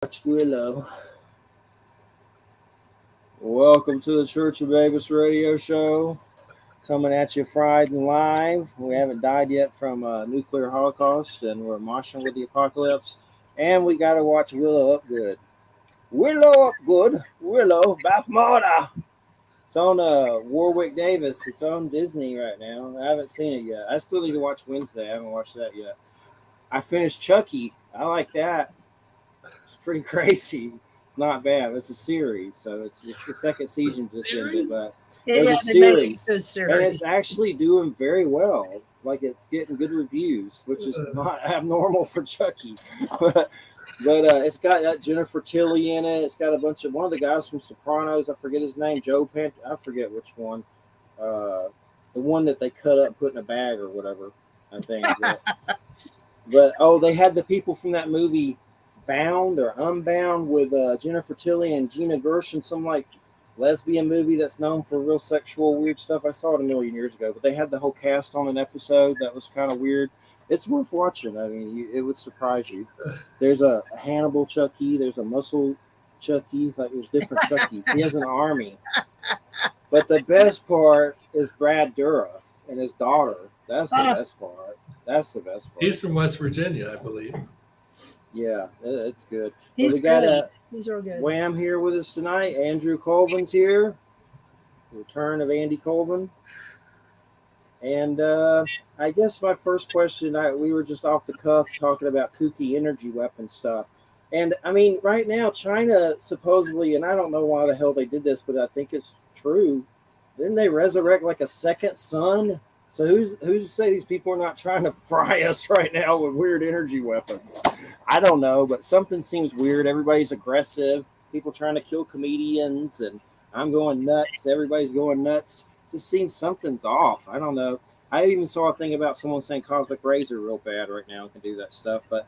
Watch Willow. Welcome to the Church of Mabus radio show. Coming at you Friday and live. We haven't died yet from nuclear holocaust, and we're marching with the apocalypse. And we got to watch Willow up good. Willow up good. Willow Bafmada. It's on Warwick Davis. It's on Disney right now. I haven't seen it yet. I still need to watch Wednesday. I haven't watched that yet. I finished Chucky. I like that. It's pretty crazy. It's not bad. It's a series, so it's just the second season just ended, but there's a series, and it's actually doing very well. Like it's getting good reviews, which is not abnormal for Chucky. but it's got Jennifer Tilly in it. It's got a bunch of one of the guys from Sopranos. I forget his name. Joe Pant. I forget which one. The one that they cut up and put in a bag or whatever. I think. but they had the people from that movie Bound or Unbound with Jennifer Tilly and Gina Gershon, some like lesbian movie that's known for real sexual weird stuff. I saw it a million years ago, but they had the whole cast on an episode that was kind of weird. It's worth watching. I mean, it would surprise you. There's a Hannibal Chucky. There's a Muscle Chucky. Like there's different Chuckies. He has an army. But the best part is Brad Dourif and his daughter. That's the best part. That's the best part. He's from West Virginia, I believe. Yeah, it's good. He's we got good. He's real good. Wham here with us tonight. Andrew Colvin's here. Return of Andy Colvin. And I guess my first question, we were just off the cuff talking about kooky energy weapon stuff. And I mean, right now, China supposedly, and I don't know why the hell they did this, but I think it's true. Didn't they resurrect like a second sun? So who's to say these people are not trying to fry us right now with weird energy weapons? I don't know, but something seems weird. Everybody's aggressive. People trying to kill comedians, and I'm going nuts. Everybody's going nuts. Just seems something's off. I don't know. I even saw a thing about someone saying cosmic rays are real bad right now and can do that stuff. But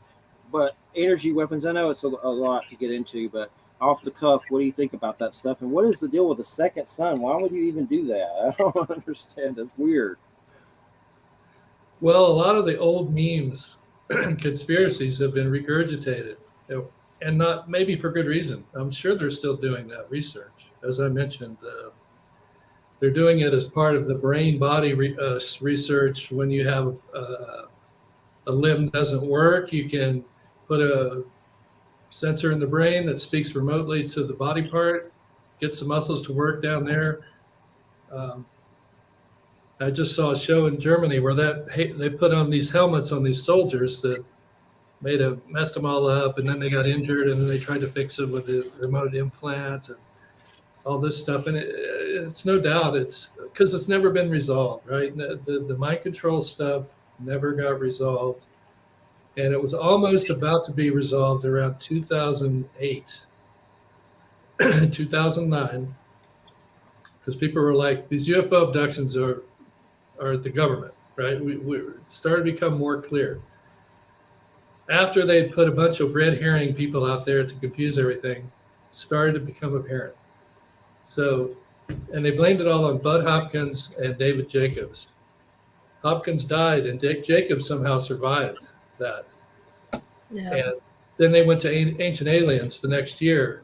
energy weapons, I know it's a lot to get into, but off the cuff, what do you think about that stuff? And what is the deal with the second sun? Why would you even do that? I don't understand. It's weird. Well, a lot of the old memes and conspiracies have been regurgitated, and not maybe for good reason. I'm sure they're still doing that research. As I mentioned, they're doing it as part of the brain-body research. When you have a limb doesn't work, you can put a sensor in the brain that speaks remotely to the body part, gets the muscles to work down there. I just saw a show in Germany where they put on these helmets on these soldiers that messed them all up, and then they got injured, and then they tried to fix it with the remote implant and all this stuff. And it's no doubt it's because it's never been resolved, right? The mind control stuff never got resolved, and it was almost about to be resolved around 2008, 2009, because people were like, these UFO abductions are the government, right? It started to become more clear. After they put a bunch of red herring people out there to confuse everything, it started to become apparent. So, and they blamed it all on Bud Hopkins and David Jacobs. Hopkins died, and Jacobs somehow survived that. Yeah. And then they went to Ancient Aliens the next year,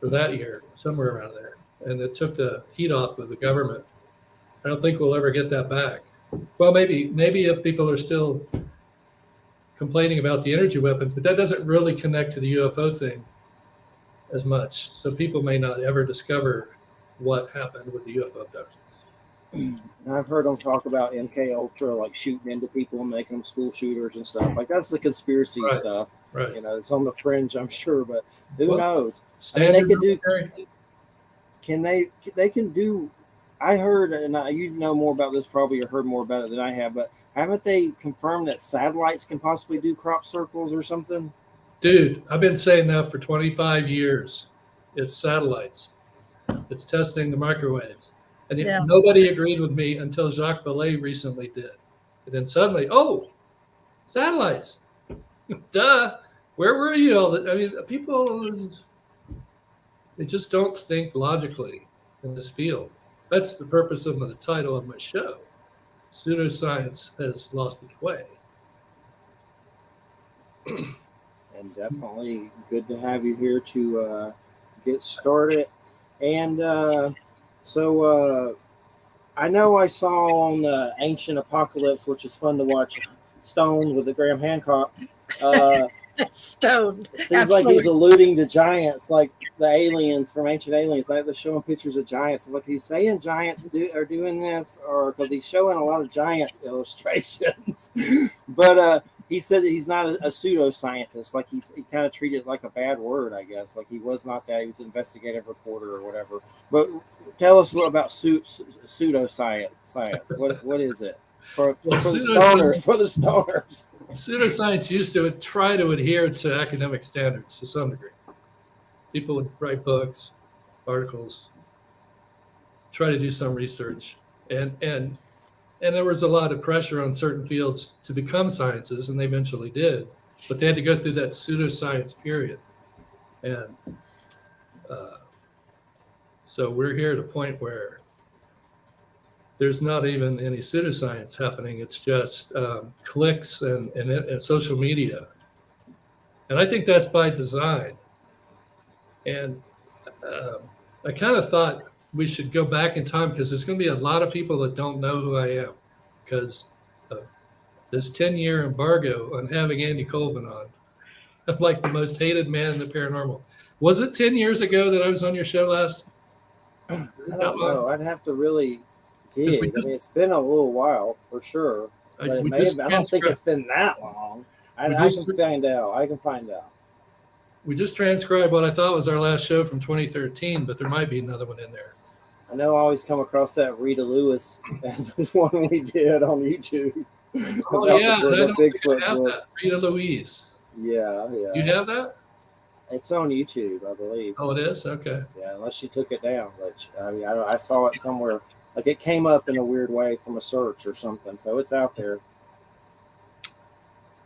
or that year, somewhere around there. And it took the heat off of the government. I don't think we'll ever get that back. Well, maybe if people are still complaining about the energy weapons, but that doesn't really connect to the UFO thing as much. So people may not ever discover what happened with the UFO abductions. I've heard them talk about MK Ultra, like shooting into people and making them school shooters and stuff. Like that's the conspiracy stuff. Right. You know, it's on the fringe, I'm sure, but who knows? I mean, they can do. I heard, and you know more about this probably, or heard more about it than I have, but haven't they confirmed that satellites can possibly do crop circles or something? Dude, I've been saying that for 25 years. It's satellites. It's testing the microwaves. And nobody agreed with me until Jacques Vallée recently did. And then suddenly, satellites. Duh. Where were you all? I mean, people, they just don't think logically in this field. That's the purpose of the title of my show. Pseudoscience has lost its way. and definitely good to have you here to get started. And I know I saw on the Ancient Apocalypse, which is fun to watch, Stone with the Graham Hancock. Stoned. Seems like he's alluding to giants, like the aliens from Ancient Aliens. Like they're showing pictures of giants. Like he's saying giants are doing this, or because he's showing a lot of giant illustrations. But he said that he's not a pseudoscientist. Like he kind of treated it like a bad word, I guess. Like he was not that. He was an investigative reporter or whatever. But tell us about pseudoscience. What is it for the stoners? Pseudoscience used to try to adhere to academic standards to some degree. People would write books, articles, try to do some research, and there was a lot of pressure on certain fields to become sciences, and they eventually did, but they had to go through that pseudoscience period. And so we're here at a point where there's not even any pseudoscience happening. It's just clicks and social media. And I think that's by design. And I kind of thought we should go back in time because there's going to be a lot of people that don't know who I am because this 10-year embargo on having Andy Colvin on. I'm like the most hated man in the paranormal. Was it 10 years ago that I was on your show last? I don't know. I'd have to really dig. I mean, it's been a little while for sure. But I don't think it's been that long. I can find out. We just transcribed what I thought was our last show from 2013, but there might be another one in there. I know I always come across that Rita Lewis one we did on YouTube. Oh, yeah. The Bigfoot I have that. Rita Louise. Yeah. You have that? It's on YouTube, I believe. Oh, it is? Okay. Yeah, unless she took it down. Which, I mean, I saw it somewhere. Like it came up in a weird way from a search or something. So it's out there.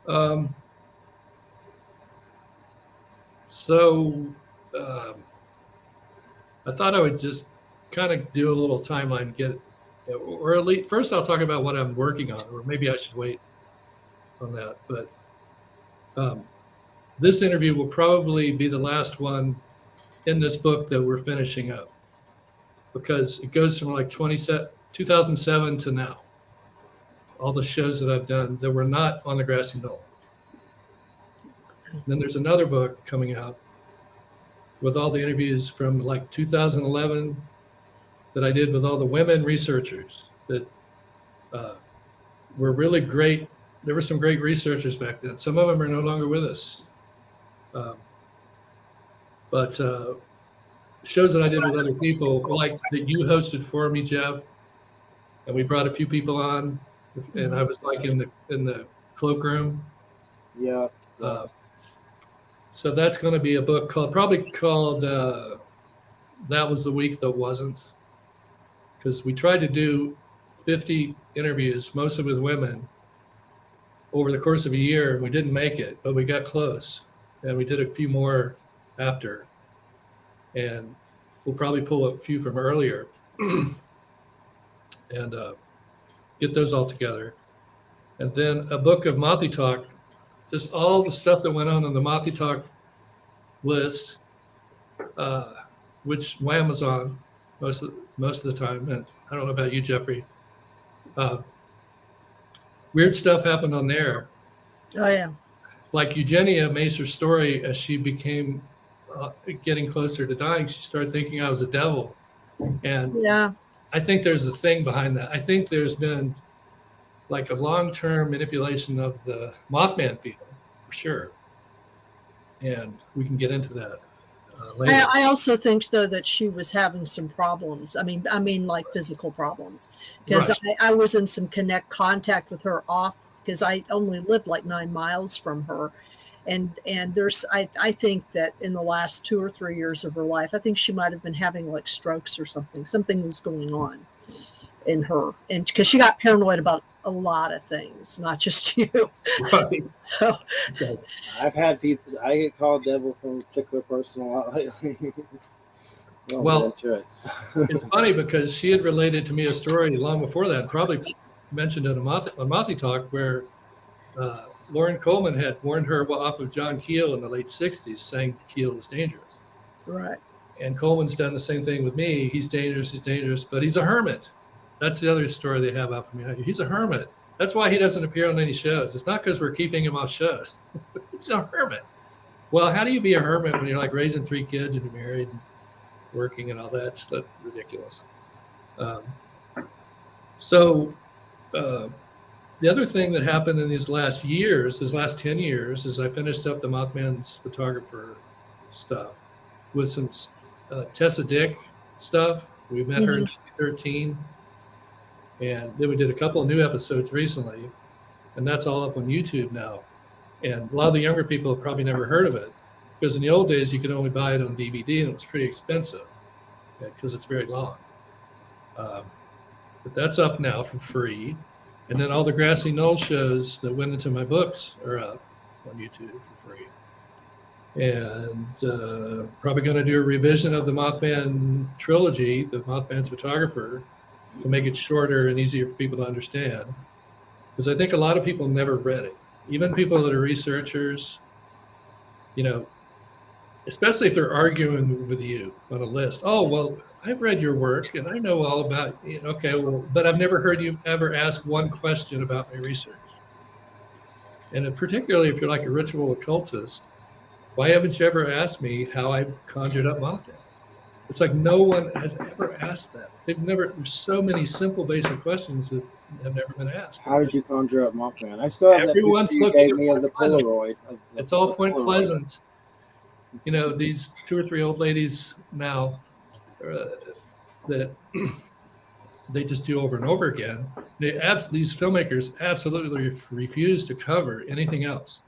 I thought I would just kind of do a little timeline, or at least first I'll talk about what I'm working on, or maybe I should wait on that. But this interview will probably be the last one in this book that we're finishing up because it goes from like 2007 to now. All the shows that I've done that were not on the grassy knoll. Then there's another book coming out with all the interviews from like 2011 that I did with all the women researchers that were really great. There were some great researchers back then. Some of them are no longer with us. But shows that I did with other people, like that you hosted for me, Jeff, and we brought a few people on, and I was like in the cloakroom. Yeah. So that's going to be a book called That Was the Week That Wasn't, because we tried to do 50 interviews, mostly with women, over the course of a year. We didn't make it, but we got close, and we did a few more after, and we'll probably pull a few from earlier and get those all together. And then a book of Mothy Talk, just all the stuff that went on the Mothy Talk list, which Wham was on most of the time. And I don't know about you, Jeffrey. Weird stuff happened on there. Oh, yeah. Like Eugenia Macer's story, as she became getting closer to dying, she started thinking I was a devil. And yeah, I think there's a thing behind that. I think there's been like a long-term manipulation of the Mothman field, for sure. And we can get into that later. I also think, though, that she was having some problems. I mean, like physical problems, because right. I was in some contact with her off, because I only lived like 9 miles from her. And there's, I think that in the last 2 or 3 years of her life, I think she might have been having like strokes or something. Something was going on in her. And because she got paranoid about a lot of things, not just you. Right. So I've had people, I get called devil from a particular person a lot lately. Well, it's funny because she had related to me a story long before that, probably mentioned it on Mothy Talk, where Lauren Coleman had warned her off of John Keel in the late 60s, saying Keel is dangerous. Right. And Coleman's done the same thing with me. He's dangerous, but he's a hermit. That's the other story they have out for me. He's a hermit. That's why he doesn't appear on any shows. It's not because we're keeping him off shows. He's a hermit. Well, how do you be a hermit when you're like raising 3 kids and you're married and working and all that stuff? Ridiculous. The other thing that happened in these last 10 years, is I finished up the Mothman's photographer stuff with some Tessa Dick stuff. We met her in 2013, and then we did a couple of new episodes recently, and that's all up on YouTube now. And a lot of the younger people have probably never heard of it, because in the old days you could only buy it on DVD, and it was pretty expensive because it's very long. But that's up now for free. And then all the Grassy Knoll shows that went into my books are up on YouTube for free. And probably going to do a revision of the Mothman trilogy, the Mothman's photographer, to make it shorter and easier for people to understand. Because I think a lot of people never read it. Even people that are researchers, especially if they're arguing with you on a list. Oh, well, I've read your work and I know all about it. Okay, well, but I've never heard you ever ask one question about my research. And particularly if you're like a ritual occultist, why haven't you ever asked me how I conjured up Mothman? It's like no one has ever asked that. There's so many simple basic questions that have never been asked. How did you conjure up Mothman? I still have Everyone's that picture you gave me of the Polaroid. It's all Point Pleasant. These 2 or 3 old ladies now that they just do over and over again. These filmmakers absolutely refuse to cover anything else.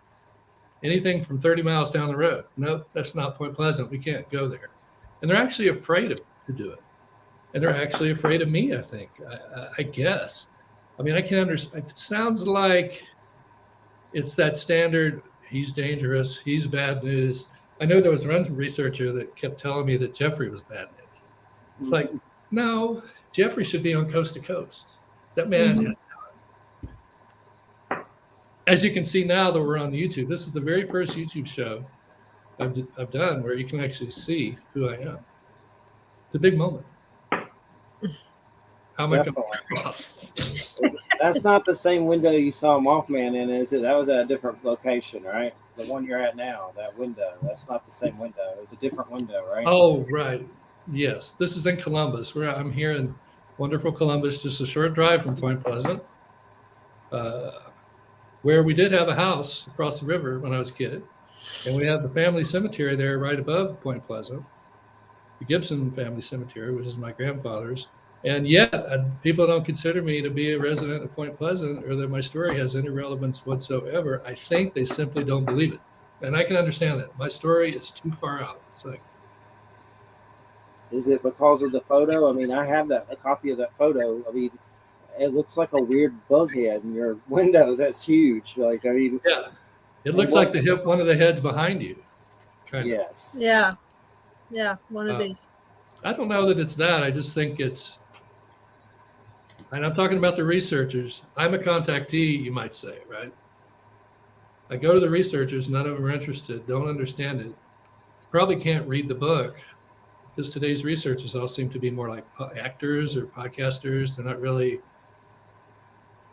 Anything from 30 miles down the road. No, that's not Point Pleasant. We can't go there. And they're actually afraid to do it. And they're actually afraid of me, I think, I guess. I mean, I can understand. It sounds like it's that standard, he's dangerous, he's bad news. I know there was one researcher that kept telling me that Jeffrey was bad news. It's like, no, Jeffrey should be on Coast to Coast. That man is done. As you can see now that we're on YouTube, this is the very first YouTube show I've done where you can actually see who I am. It's a big moment. How am I coming across? That's not the same window you saw Mothman in, is it? That was at a different location, right? The one you're at now, that window, that's not the same window. It was a different window, right? Oh, right. Yes. This is in Columbus, where I'm here in wonderful Columbus, just a short drive from Point Pleasant, where we did have a house across the river when I was a kid. And we have the family cemetery there right above Point Pleasant, the Gibson family cemetery, which is my grandfather's. And yet, people don't consider me to be a resident of Point Pleasant or that my story has any relevance whatsoever. I think they simply don't believe it. And I can understand that. My story is too far out. It's like, is it because of the photo? I mean, I have a copy of that photo. I mean, it looks like a weird bug head in your window. That's huge. Like, I mean, yeah, it looks like one of the heads behind you. Kind of. Yes. Yeah. Yeah. One of these. I don't know that it's that. I just think it's. And I'm talking about the researchers. I'm a contactee, you might say, right? I go to the researchers, none of them are interested, don't understand it. Probably can't read the book because today's researchers all seem to be more like actors or podcasters. They're not really,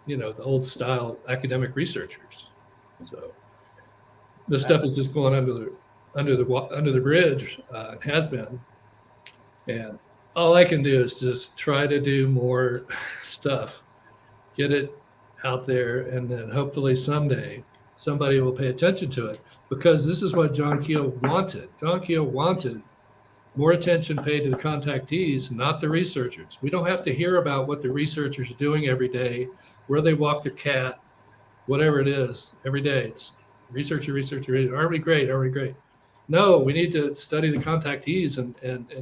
the old style academic researchers. So this stuff is just going under the bridge. It has been, and all I can do is just try to do more stuff, get it out there, and then hopefully someday somebody will pay attention to it, because this is what John Keel wanted. John Keel wanted more attention paid to the contactees, not the researchers. We don't have to hear about what the researchers are doing every day, where they walk their cat, whatever it is, every day. It's researcher. Are we great? No, we need to study the contactees, and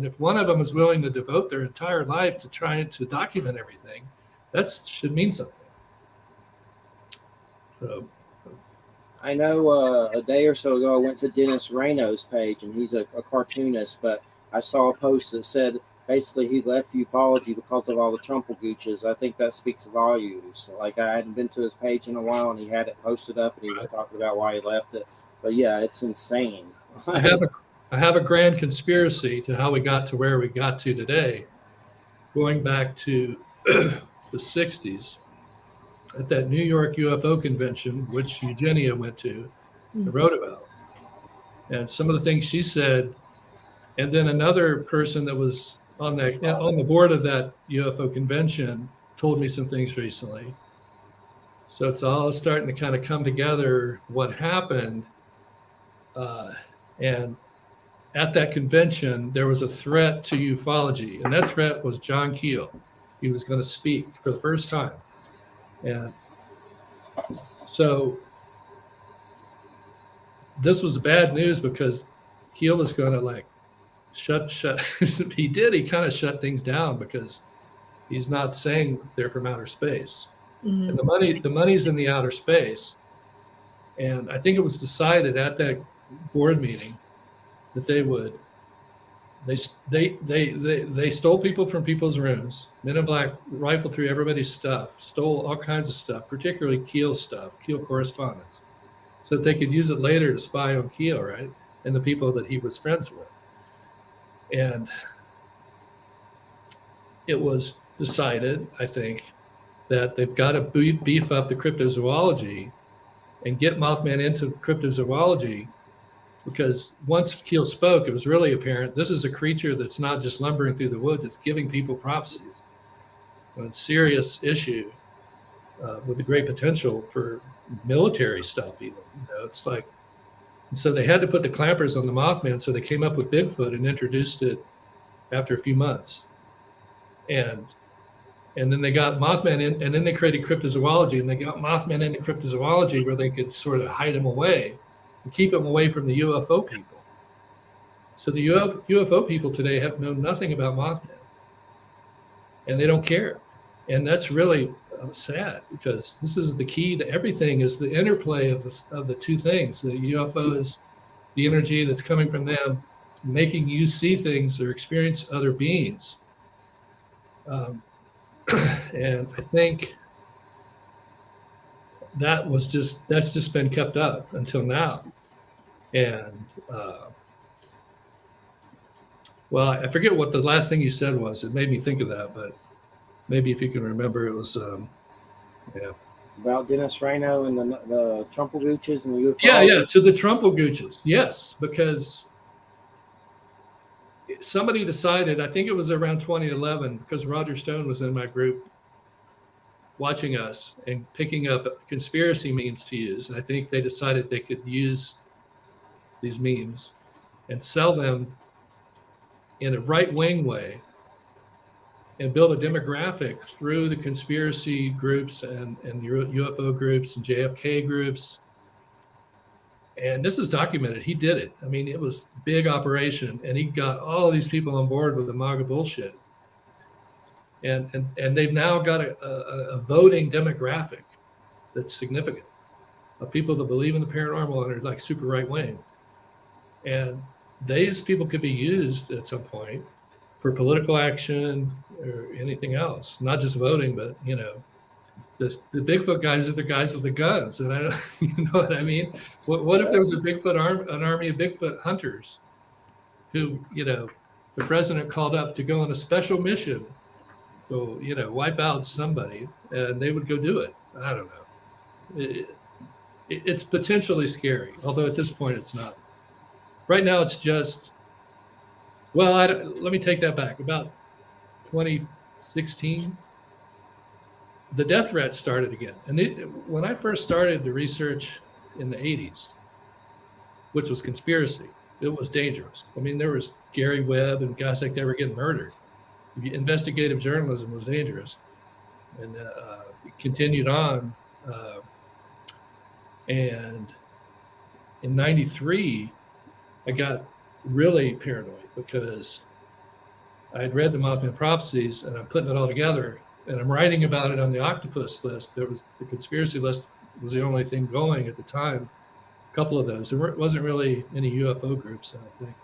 if one of them is willing to devote their entire life to trying to document everything, that should mean something. So, I know a day or so ago I went to Dennis Reno's page, and he's a cartoonist, but I saw a post that said basically he left ufology because of all the Trumplegooches. I think that speaks volumes. Like, I hadn't been to his page in a while, and he had it posted up, and he was talking about why he left it. But yeah, it's insane. I have a grand conspiracy to how we got to where we got to today, going back to the 60s at that New York UFO convention, which Eugenia went to and wrote about. And some of the things she said, and then another person that was on the board of that UFO convention told me some things recently. So it's all starting to kind of come together what happened. And at that convention, there was a threat to ufology, and that threat was John Keel. He was going to speak for the first time. And so this was bad news because Keel was going to like shut. He kind of shut things down because he's not saying they're from outer space. Mm-hmm. And the money's in the outer space. And I think it was decided at that board meeting that they stole people from people's rooms. Men in Black rifled through everybody's stuff, stole all kinds of stuff, particularly Keel's stuff, Keel correspondence, so that they could use it later to spy on Keel, right, and the people that he was friends with. And it was decided, I think, that they've got to beef up the cryptozoology and get Mothman into cryptozoology, because once Keel spoke, it was really apparent this is a creature that's not just lumbering through the woods, it's giving people prophecies. And it's a serious issue with a great potential for military stuff even. It's like, and so they had to put the clampers on the Mothman, so they came up with Bigfoot and introduced it after a few months. And then they got Mothman in, and then they created cryptozoology, and they got Mothman into cryptozoology where they could sort of hide him away and keep him away from the UFO people. So the UFO people today have known nothing about Mothman, and they don't care. And that's really sad, because this is the key to everything, is the interplay of the two things. The UFO is the energy that's coming from them, making you see things or experience other beings. And I think that's just been kept up until now. And well, I forget what the last thing you said was. It made me think of that, but maybe if you can remember, it was about Dennis Reno and the Trumplegooches and the UFO. Yeah, to the Trumplegooches, yes, because somebody decided, I think it was around 2011, because Roger Stone was in my group watching us and picking up conspiracy memes to use. And I think they decided they could use these memes and sell them in a right-wing way and build a demographic through the conspiracy groups and UFO groups and JFK groups. And this is documented. He did it. I mean, it was a big operation, and he got all these people on board with the MAGA bullshit. And they've now got a voting demographic that's significant of people that believe in the paranormal and are like super right wing. And these people could be used at some point for political action or anything else, not just voting, but the Bigfoot guys are the guys with the guns, and I don't, you know what I mean? What if there was an army of Bigfoot hunters who, the president called up to go on a special mission to, wipe out somebody, and they would go do it? I don't know. It's potentially scary, although at this point it's not. Right now it's just, let me take that back. About 2016. The death threats started again. And when I first started the research in the 80s, which was conspiracy, it was dangerous. I mean, there was Gary Webb and guys like that were getting murdered. Investigative journalism was dangerous. And it continued on. And in 93, I got really paranoid because I had read the Mothman prophecies, and I'm putting it all together. And I'm writing about it on the octopus list. There was the conspiracy list was the only thing going at the time. A couple of those. There wasn't really any UFO groups, I don't think.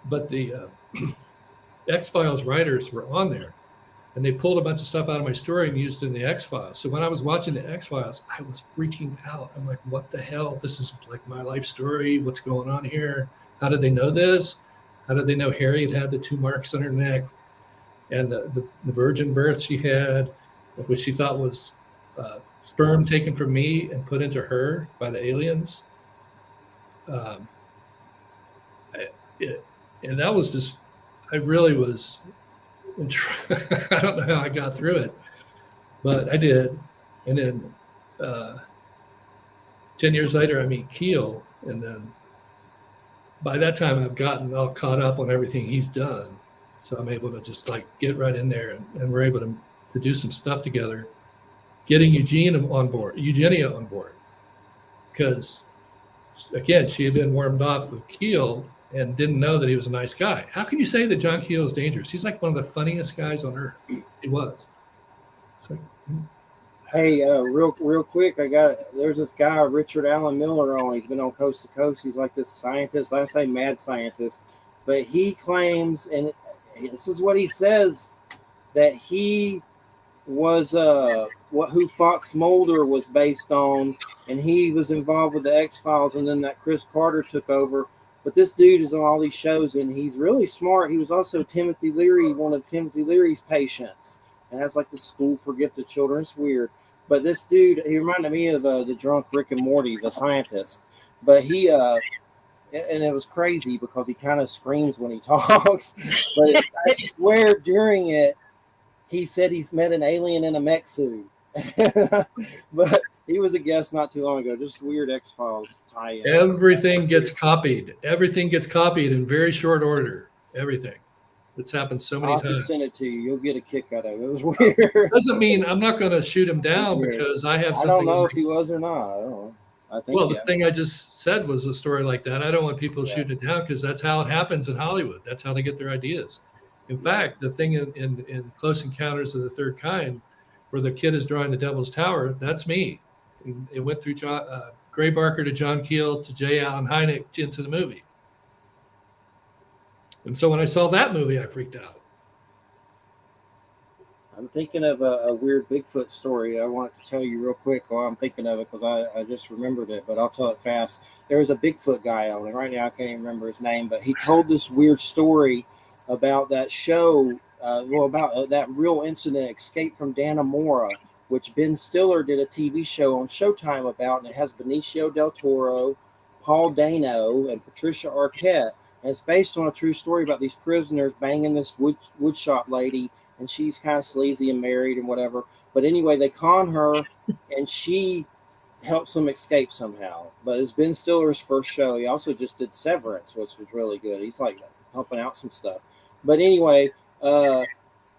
But X-Files writers were on there, and they pulled a bunch of stuff out of my story and used it in the X-Files. So when I was watching the X-Files, I was freaking out. I'm like, what the hell? This is like my life story. What's going on here? How did they know this? How did they know Harriet had the 2 marks on her neck and the virgin birth she had, which she thought was sperm taken from me and put into her by the aliens? And that was just, I really was, I don't know how I got through it, but I did. And then 10 years later, I meet Keel. And then by that time, I've gotten all caught up on everything he's done. So I'm able to just like get right in there, and we're able to do some stuff together, getting Eugenia on board. Because again, she had been warmed off with Keel and didn't know that he was a nice guy. How can you say that John Keel is dangerous? He's like one of the funniest guys on earth. He was. So, hey, real quick, there's this guy, Richard Allen Miller, on. He's been on Coast to Coast. He's like this scientist, I say mad scientist, but he claims, and this is what he says, that he was who Fox Mulder was based on, and he was involved with the X-Files, and then that Chris Carter took over. But this dude is on all these shows, and he's really smart. He was also Timothy Leary, one of Timothy Leary's patients, and has like the school for gifted children. It's weird. But this dude, he reminded me of the drunk Rick and Morty, the scientist. But he, and it was crazy because he kind of screams when he talks. But I swear during it, he said he's met an alien in a mech suit. But he was a guest not too long ago. Just weird X-Files tie-in. everything gets copied. Everything gets copied in very short order. Everything. It's happened so many I'll times. just send it to you. You'll get a kick out of it. It was weird. Doesn't mean I'm not going to shoot him down because I have something. I don't know if he was or not. I don't know. I think. Well, this thing I just said was a story like that. I don't want people shooting it down because that's how it happens in Hollywood. That's how they get their ideas. In fact, the thing in Close Encounters of the Third Kind, where the kid is drawing the Devil's Tower, that's me. And it went through Gray Barker to John Keel to J. Allen Hynek into the movie. And so when I saw that movie, I freaked out. I'm thinking of a weird Bigfoot story I want to tell you real quick while I'm thinking of it because I just remembered it, but I'll tell it fast. There was a Bigfoot guy on, and right now I can't even remember his name, but he told this weird story about that show, about that real incident, Escape from Dannemora, which Ben Stiller did a TV show on Showtime about, and it has Benicio del Toro, Paul Dano, and Patricia Arquette. And it's based on a true story about these prisoners banging this woodshop lady, and she's kind of sleazy and married and whatever. But anyway, they con her, and she helps them escape somehow. But it's Ben Stiller's first show. He also just did Severance, which was really good. He's like helping out some stuff. But anyway,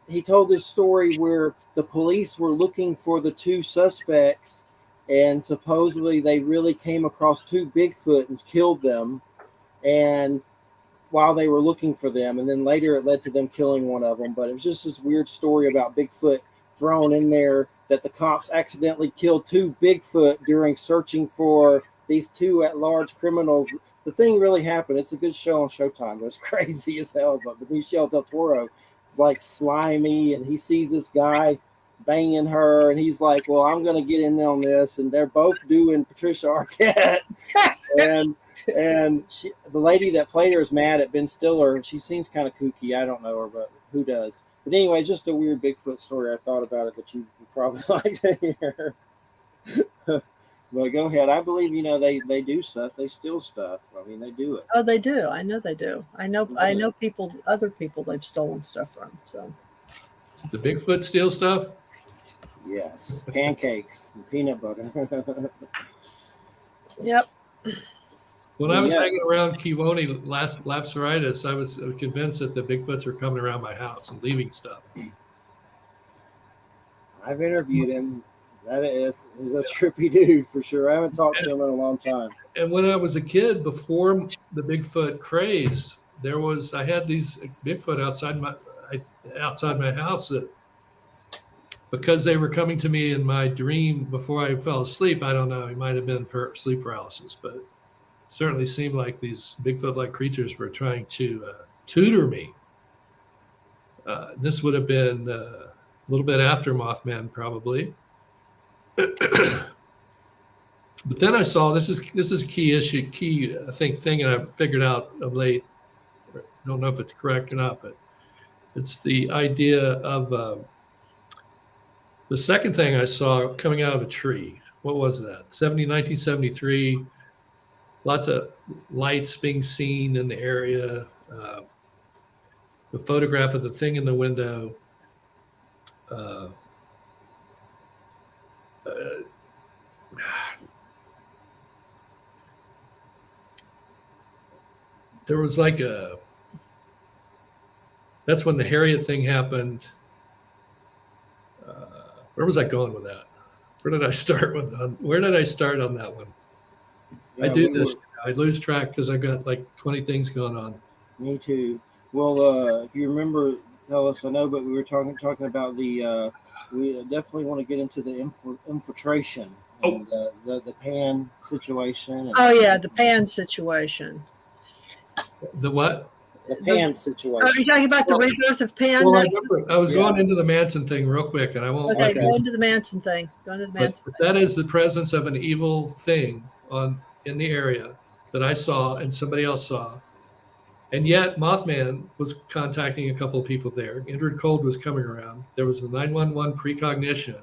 he told this story where the police were looking for the 2 suspects, and supposedly they really came across 2 Bigfoot and killed them. And while they were looking for them, and then later it led to them killing one of them. But it was just this weird story about Bigfoot thrown in there, that the cops accidentally killed 2 Bigfoot during searching for these 2 at-large criminals. The thing really happened. It's a good show on Showtime. It was crazy as hell, but Benicio del Toro is like slimy, and he sees this guy banging her, and he's like, well, I'm going to get in on this, and they're both doing Patricia Arquette. And the lady that played her is mad at Ben Stiller. She seems kind of kooky. I don't know her, but who does? But anyway, just a weird Bigfoot story. I thought about it that you probably like to hear. But go ahead. I believe, they do stuff. They steal stuff. I mean, they do it. Oh, they do. I know they do. I know other people they've stolen stuff from. So The Bigfoot steal stuff? Yes. Pancakes and peanut butter. Yep. When I was hanging around Kiwoni last Lapsaritis, I was convinced that the Bigfoots were coming around my house and leaving stuff. I've interviewed him. He's a trippy dude for sure. I haven't talked to him in a long time. And when I was a kid, before the Bigfoot craze, I had these Bigfoot outside my house that, because they were coming to me in my dream before I fell asleep. I don't know. It might have been sleep paralysis, but it certainly seemed like these Bigfoot-like creatures were trying to tutor me. This would have been a little bit after Mothman, probably. But then I saw this is a key issue, I think thing that I've figured out of late. I don't know if it's correct or not, but it's the idea of the second thing I saw coming out of a tree. What was that? 1973. Lots of lights being seen in the area. The photograph of the thing in the window. There was like that's when the Harriet thing happened. Where was I going with that? Where did I start on that one? Yeah, I do this. I lose track because I got like 20 things going on. Me too. Well, if you remember, tell us. I know, but we were talking about the. We definitely want to get into the infiltration and the pan situation. Oh yeah, the pan situation. The what? The pan situation. Are you talking about the rebirth of Pan? Well, I was going into the Manson thing real quick, and I won't. Okay, go into the Manson thing. But that is the presence of an evil thing in the area that I saw and somebody else saw. And yet Mothman was contacting a couple of people there. Indrid Cold was coming around. There was the 911 precognition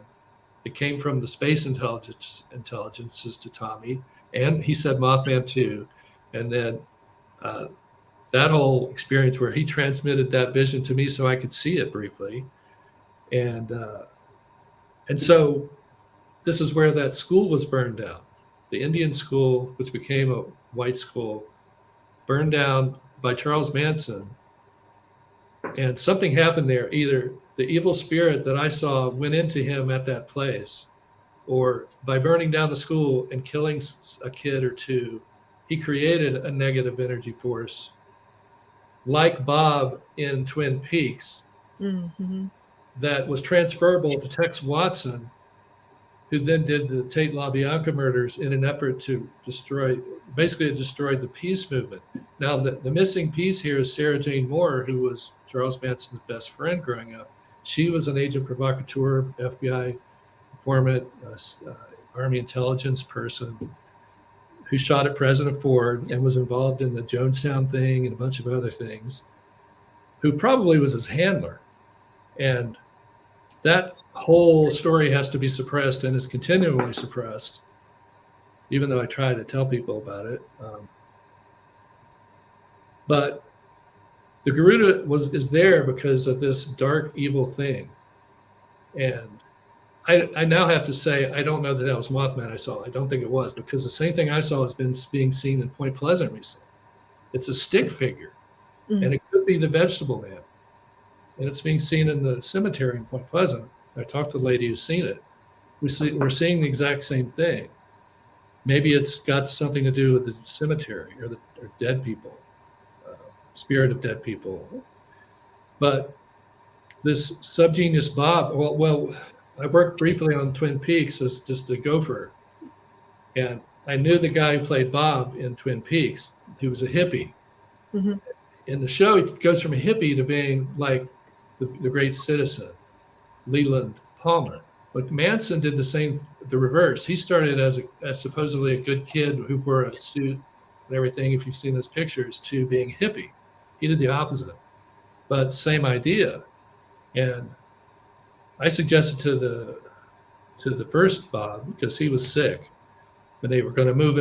that came from the space intelligences to Tommy. And he said Mothman too. And then that whole experience where he transmitted that vision to me so I could see it briefly. And so this is where that school was burned down. The Indian school, which became a white school, burned down by Charles Manson. And something happened there. Either the evil spirit that I saw went into him at that place, or by burning down the school and killing a kid or two, he created a negative energy force like Bob in Twin Peaks, that was transferable to Tex Watson, who then did the Tate LaBianca murders in an effort to destroyed the peace movement. Now, the missing piece here is Sarah Jane Moore, who was Charles Manson's best friend growing up. She was an agent provocateur, FBI informant, Army intelligence person, who shot at President Ford and was involved in the Jonestown thing and a bunch of other things, who probably was his handler. And that whole story has to be suppressed and is continually suppressed, even though I try to tell people about it. But the Garuda is there because of this dark, evil thing. And I now have to say, I don't know that was Mothman I saw. I don't think it was, because the same thing I saw has been being seen in Point Pleasant recently. It's a stick figure, and it could be the vegetable man. And it's being seen in the cemetery in Point Pleasant. I talked to the lady who's seen it. We're seeing the exact same thing. Maybe it's got something to do with the cemetery or dead people, spirit of dead people. But this subgenius Bob, well, I worked briefly on Twin Peaks as just a gopher. And I knew the guy who played Bob in Twin Peaks, who was a hippie. In the show, he goes from a hippie to being like the great citizen, Leland Palmer. But Manson did the reverse. He started as supposedly a good kid who wore a suit and everything, if you've seen those pictures, to being a hippie. He did the opposite, but same idea. And I suggested to the first Bob, because he was sick, and they were going to move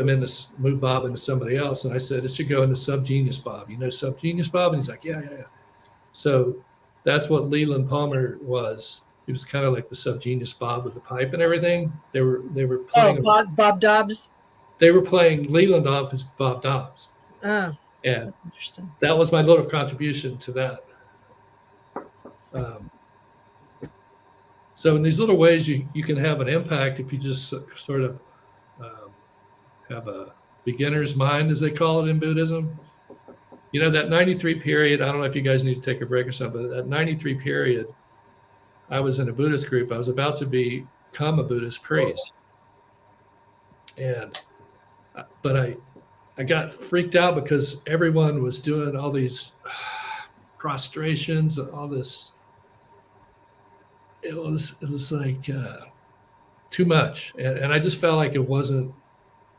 Bob into somebody else. And I said, it should go into subgenius Bob. You know subgenius Bob? And he's like, yeah. So that's what Leland Palmer was. He was kind of like the subgenius Bob with the pipe and everything. They were playing Bob Dobbs. They were playing Leland off as Bob Dobbs. Oh, and interesting. That was my little contribution to that. So in these little ways, you can have an impact if you just sort of have a beginner's mind, as they call it in Buddhism. You know, that 93 period, I don't know if you guys need to take a break or something, but that 93 period, I was in a Buddhist group. I was about to become a Buddhist priest. But I got freaked out because everyone was doing all these prostrations and all this. It was like too much, and I just felt like it wasn't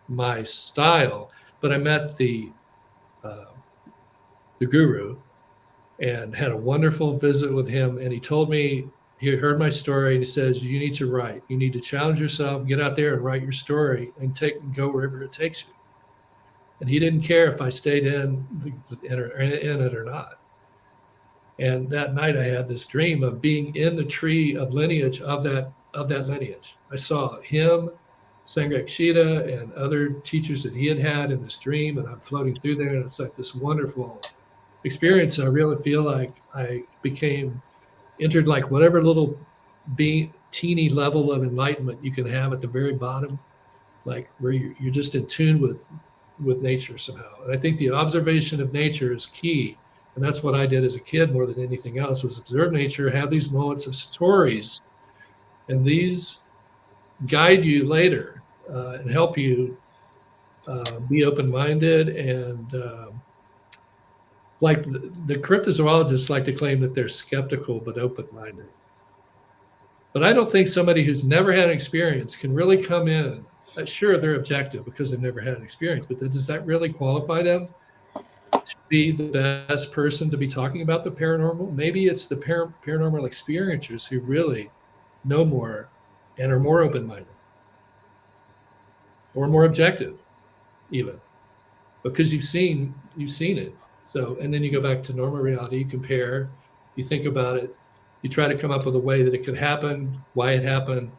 my style. But I met the guru and had a wonderful visit with him, and he told me, he heard my story, and he says, you need to write, you need to challenge yourself, get out there and write your story and go wherever it takes you. And he didn't care if I stayed in it or not. And that night I had this dream of being in the tree of lineage of that lineage. I saw him, Sangak Shida, and other teachers that he had in this dream, and I'm floating through there, and it's like this wonderful experience. And I really feel like I entered like whatever little teeny level of enlightenment you can have at the very bottom, like where you're just in tune with nature somehow. And I think the observation of nature is key. And that's what I did as a kid more than anything else, was observe nature, have these moments of satoris, and these guide you later and help you be open-minded. And like the cryptozoologists like to claim that they're skeptical but open-minded. But I don't think somebody who's never had an experience can really come in. Sure, they're objective because they've never had an experience, but does that really qualify them to be the best person to be talking about the paranormal? Maybe it's the paranormal experiencers who really know more and are more open-minded or more objective, even, because you've seen it. So, and then you go back to normal reality, you compare, you think about it, you try to come up with a way that it could happen, why it happened,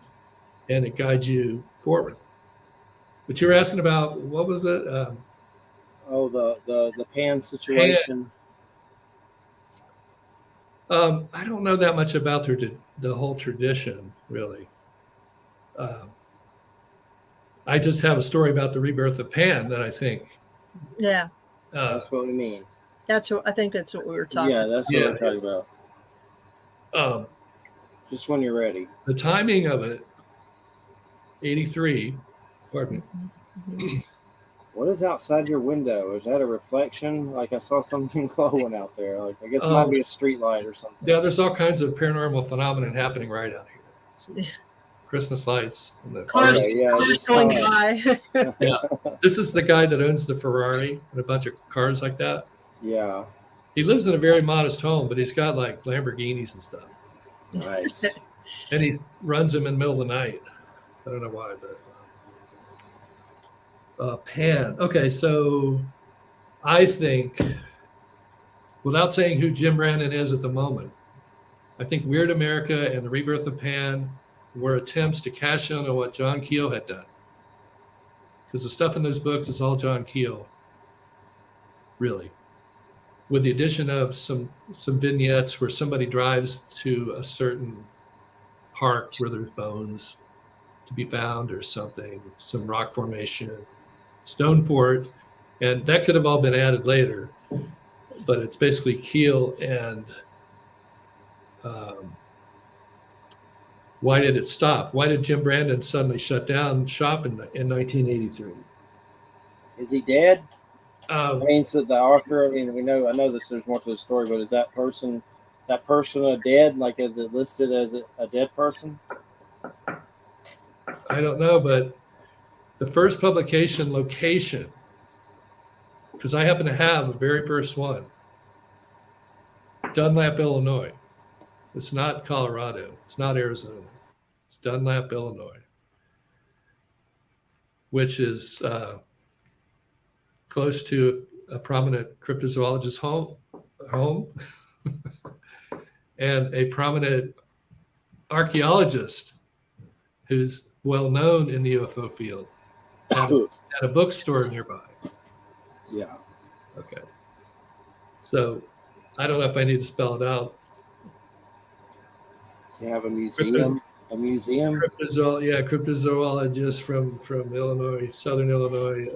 and it guides you forward. But you were asking about, what was it? The pan situation. I don't know that much about the whole tradition, really. I just have a story about the rebirth of Pan that I think. Yeah. That's what we mean. I think that's what we were talking about. Yeah, that's what we're talking about. Just when you're ready. The timing of it, 83, pardon me. What is outside your window? Is that a reflection? Like I saw something glowing out there. Like I guess it might be a street light or something. Yeah, there's all kinds of paranormal phenomenon happening right out here. Christmas lights. And the Cars going by. Yeah, this is the guy that owns the Ferrari and a bunch of cars like that. Yeah. He lives in a very modest home, but he's got like Lamborghinis and stuff. Nice. And he runs them in the middle of the night. I don't know why, but Pan. Okay, so I think, without saying who Jim Brandon is at the moment, I think Weird America and the Rebirth of Pan were attempts to cash in on what John Keel had done. Because the stuff in those books is all John Keel, really. With the addition of some vignettes where somebody drives to a certain park where there's bones to be found or something, some rock formation, stone fort, and that could have all been added later. But it's basically Keel and why did it stop? Why did Jim Brandon suddenly shut down shop in 1983? Is he dead? I mean, so the author. I mean, I know there's more to the story, but is that person dead? Like, is it listed as a dead person? I don't know, but the first publication location, because I happen to have the very first one, Dunlap, Illinois. It's not Colorado. It's not Arizona. It's Dunlap, Illinois, which is close to a prominent cryptozoologist's home and a prominent archaeologist who's well known in the UFO field at a bookstore nearby. Yeah. Okay. So I don't know if I need to spell it out. Does he have a museum? Cryptozoologist from Illinois, Southern Illinois.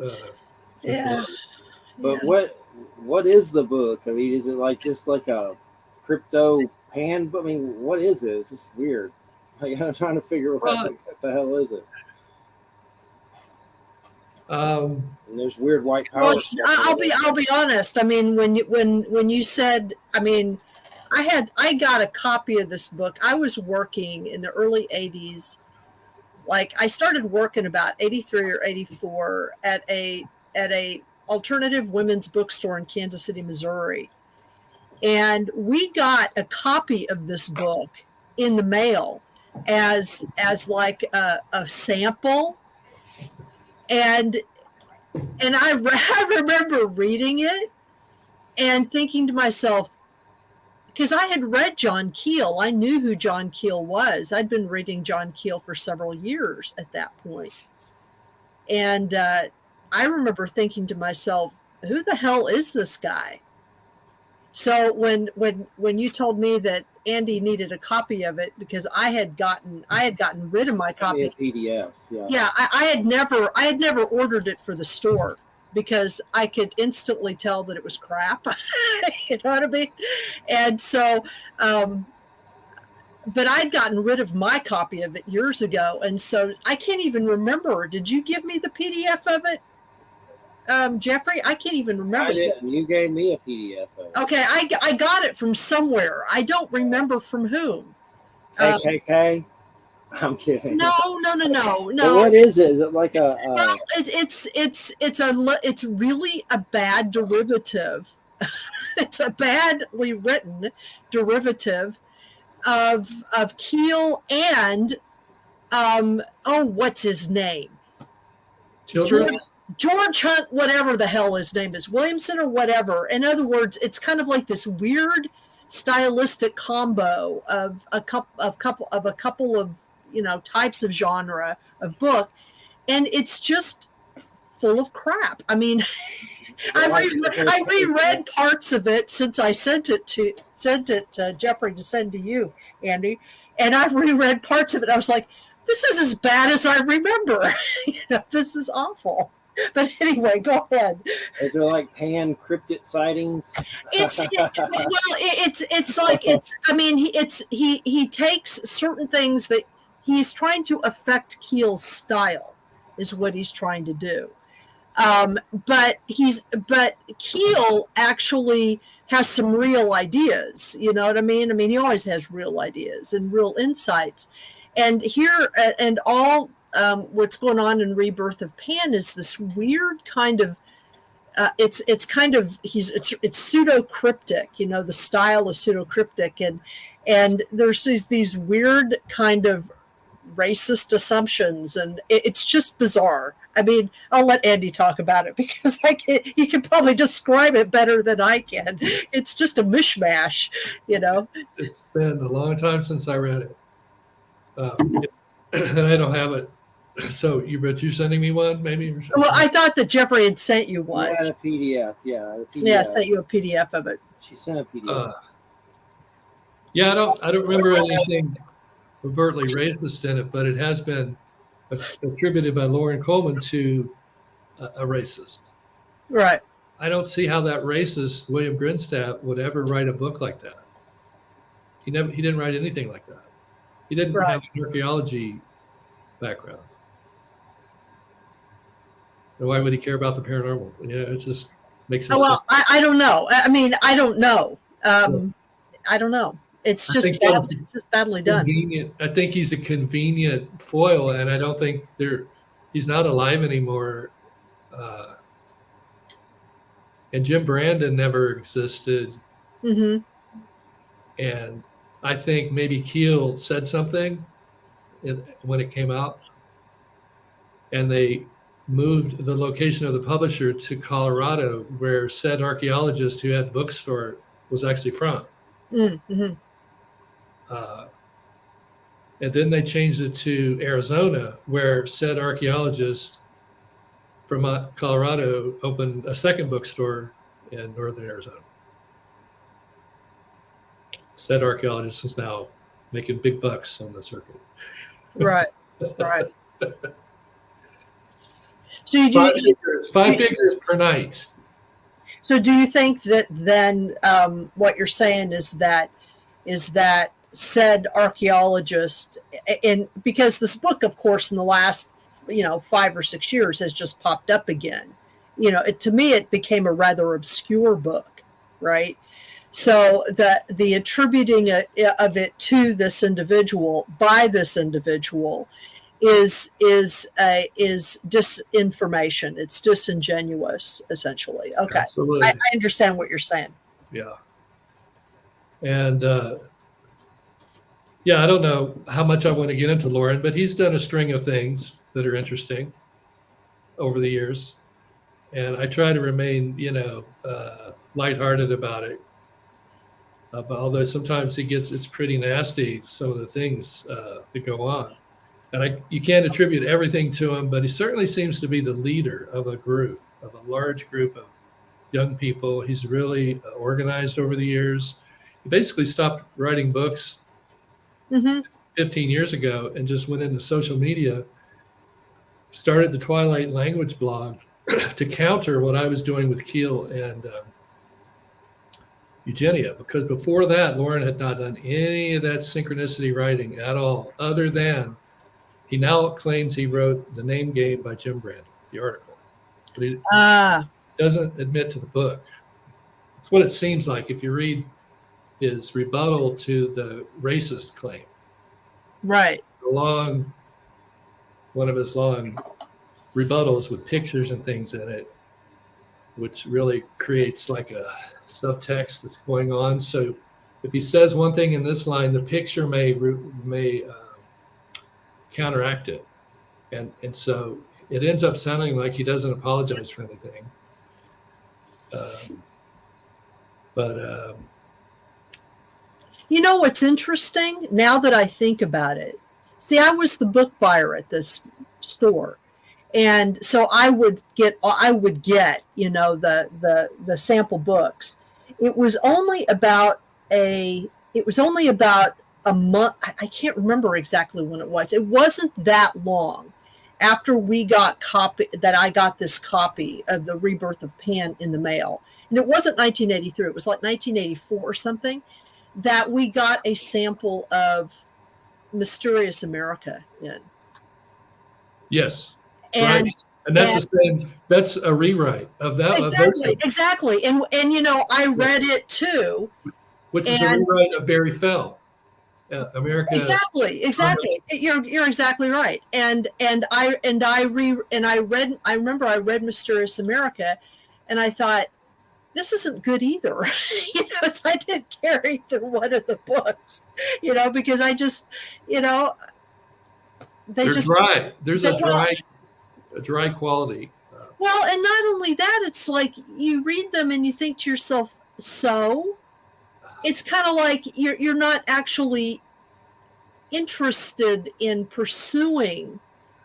But what is the book? I mean, is it like just like a crypto pan? I mean, what is it? It's just weird. Like, I'm trying to figure out what the hell is it. Um, And there's weird white power. Well, stuff I'll in be honest. I mean, when you said, I mean, I got a copy of this book. I was working in the early 80s. Like I started working about 83 or 84 at a alternative women's bookstore in Kansas City, Missouri. And we got a copy of this book in the mail as like a sample. And I remember reading it and thinking to myself, because I had read John Keel, I knew who John Keel was. I'd been reading John Keel for several years at that point. And I remember thinking to myself, who the hell is this guy? So when you told me that Andy needed a copy of it because I had gotten rid of my copy, a PDF. Yeah, I had never ordered it for the store because I could instantly tell that it was crap. You know what I mean? And so, but I'd gotten rid of my copy of it years ago, and so I can't even remember. Did you give me the PDF of it? Jeffrey, I can't even remember. I didn't. You gave me a PDF of it. Okay, I got it from somewhere. I don't remember from whom. KKK? I'm kidding. No. But what is it? Is it like a? Well, it's really a bad derivative. It's a badly written derivative of Keel and what's his name? Childress? George Hunt, whatever the hell his name is, Williamson or whatever. In other words, it's kind of like this weird stylistic combo of a couple of types of genre of book, and it's just full of crap. I mean, I reread parts of it since I sent it to Jeffrey to send to you, Andy, and I've reread parts of it. I was like, this is as bad as I remember. This is awful. But anyway, go ahead. Is there like pan cryptid sightings? He takes certain things that he's trying to affect Keel's style, is what he's trying to do. But Keel actually has some real ideas. You know what I mean? I mean, he always has real ideas and real insights. And here, and all what's going on in Rebirth of Pan is this weird kind of. It's pseudo cryptic. The style is pseudo cryptic, and there's these weird kind of racist assumptions, and it's just bizarre. I mean, I'll let Andy talk about it because he can probably describe it better than I can. It's just a mishmash, It's been a long time since I read it, and I don't have it. So you're sending me one, maybe? Well, I thought that Jeffrey had sent you one. You had a PDF, yeah. Yeah, I sent you a PDF of it. She sent a PDF. Yeah, I don't remember anything overtly racist in it, but it has been attributed by Lauren Coleman to a racist. Right. I don't see how that racist William Grinstadt would ever write a book like that. He didn't write anything like that. He didn't have an archaeology background. And why would he care about the paranormal? It just makes sense. Well, I don't know. I mean, I don't know. I don't know. It's just badly done. I think he's a convenient foil, and I don't think he's not alive anymore. And Jim Brandon never existed. Mm-hmm. And I think maybe Keel said something when it came out, and they moved the location of the publisher to Colorado, where said archaeologist who had the bookstore was actually from. Mm-hmm. And then they changed it to Arizona, where said archaeologist from Colorado opened a second bookstore in northern Arizona. Said archaeologist is now making big bucks on the circuit. Right. So five figures per night. So do you think that then what you're saying is that said archaeologist, and because this book, of course, in the last 5 or 6 years has just popped up again. To me, it became a rather obscure book, right? So the attributing of it to this individual by this individual is disinformation. It's disingenuous, essentially. Okay, Absolutely. I understand what you're saying. Yeah. And I don't know how much I want to get into Lauren, but he's done a string of things that are interesting over the years. And I try to remain, lighthearted about it. Although sometimes it's pretty nasty, some of the things that go on. And you can't attribute everything to him, but he certainly seems to be the leader of a large group of young people. He's really organized over the years. He basically stopped writing books 15 years ago and just went into social media, started the Twilight Language blog to counter what I was doing with Keel and Eugenia, because before that, Lauren had not done any of that synchronicity writing at all, other than he now claims he wrote The Name Game by Jim Brand, the article. But he doesn't admit to the book. It's what it seems like if you read his rebuttal to the racist claim. Right. One of his long rebuttals with pictures and things in it, which really creates like a subtext that's going on. So if he says one thing in this line, the picture may counteract it. And so it ends up sounding like he doesn't apologize for anything. What's interesting now that I think about it? See, I was the book buyer at this store. And so I would get, the sample books. It was only about a month. I can't remember exactly when it was. It wasn't that long after I got this copy of The Rebirth of Pan in the mail. And it wasn't 1983. It was like 1984 or something, that we got a sample of Mysterious America in. Yes. And that's the same. That's a rewrite of that. Exactly. And I read it too. Which is a rewrite of Barry Fell. America. Exactly. You're exactly right. And I remember I read Mysterious America, and I thought, this isn't good either. So I didn't carry through one of the books, because I just, they're dry. There's a dry quality. Well, and not only that, it's like you read them and you think to yourself, so it's kind of like you're not actually interested in pursuing.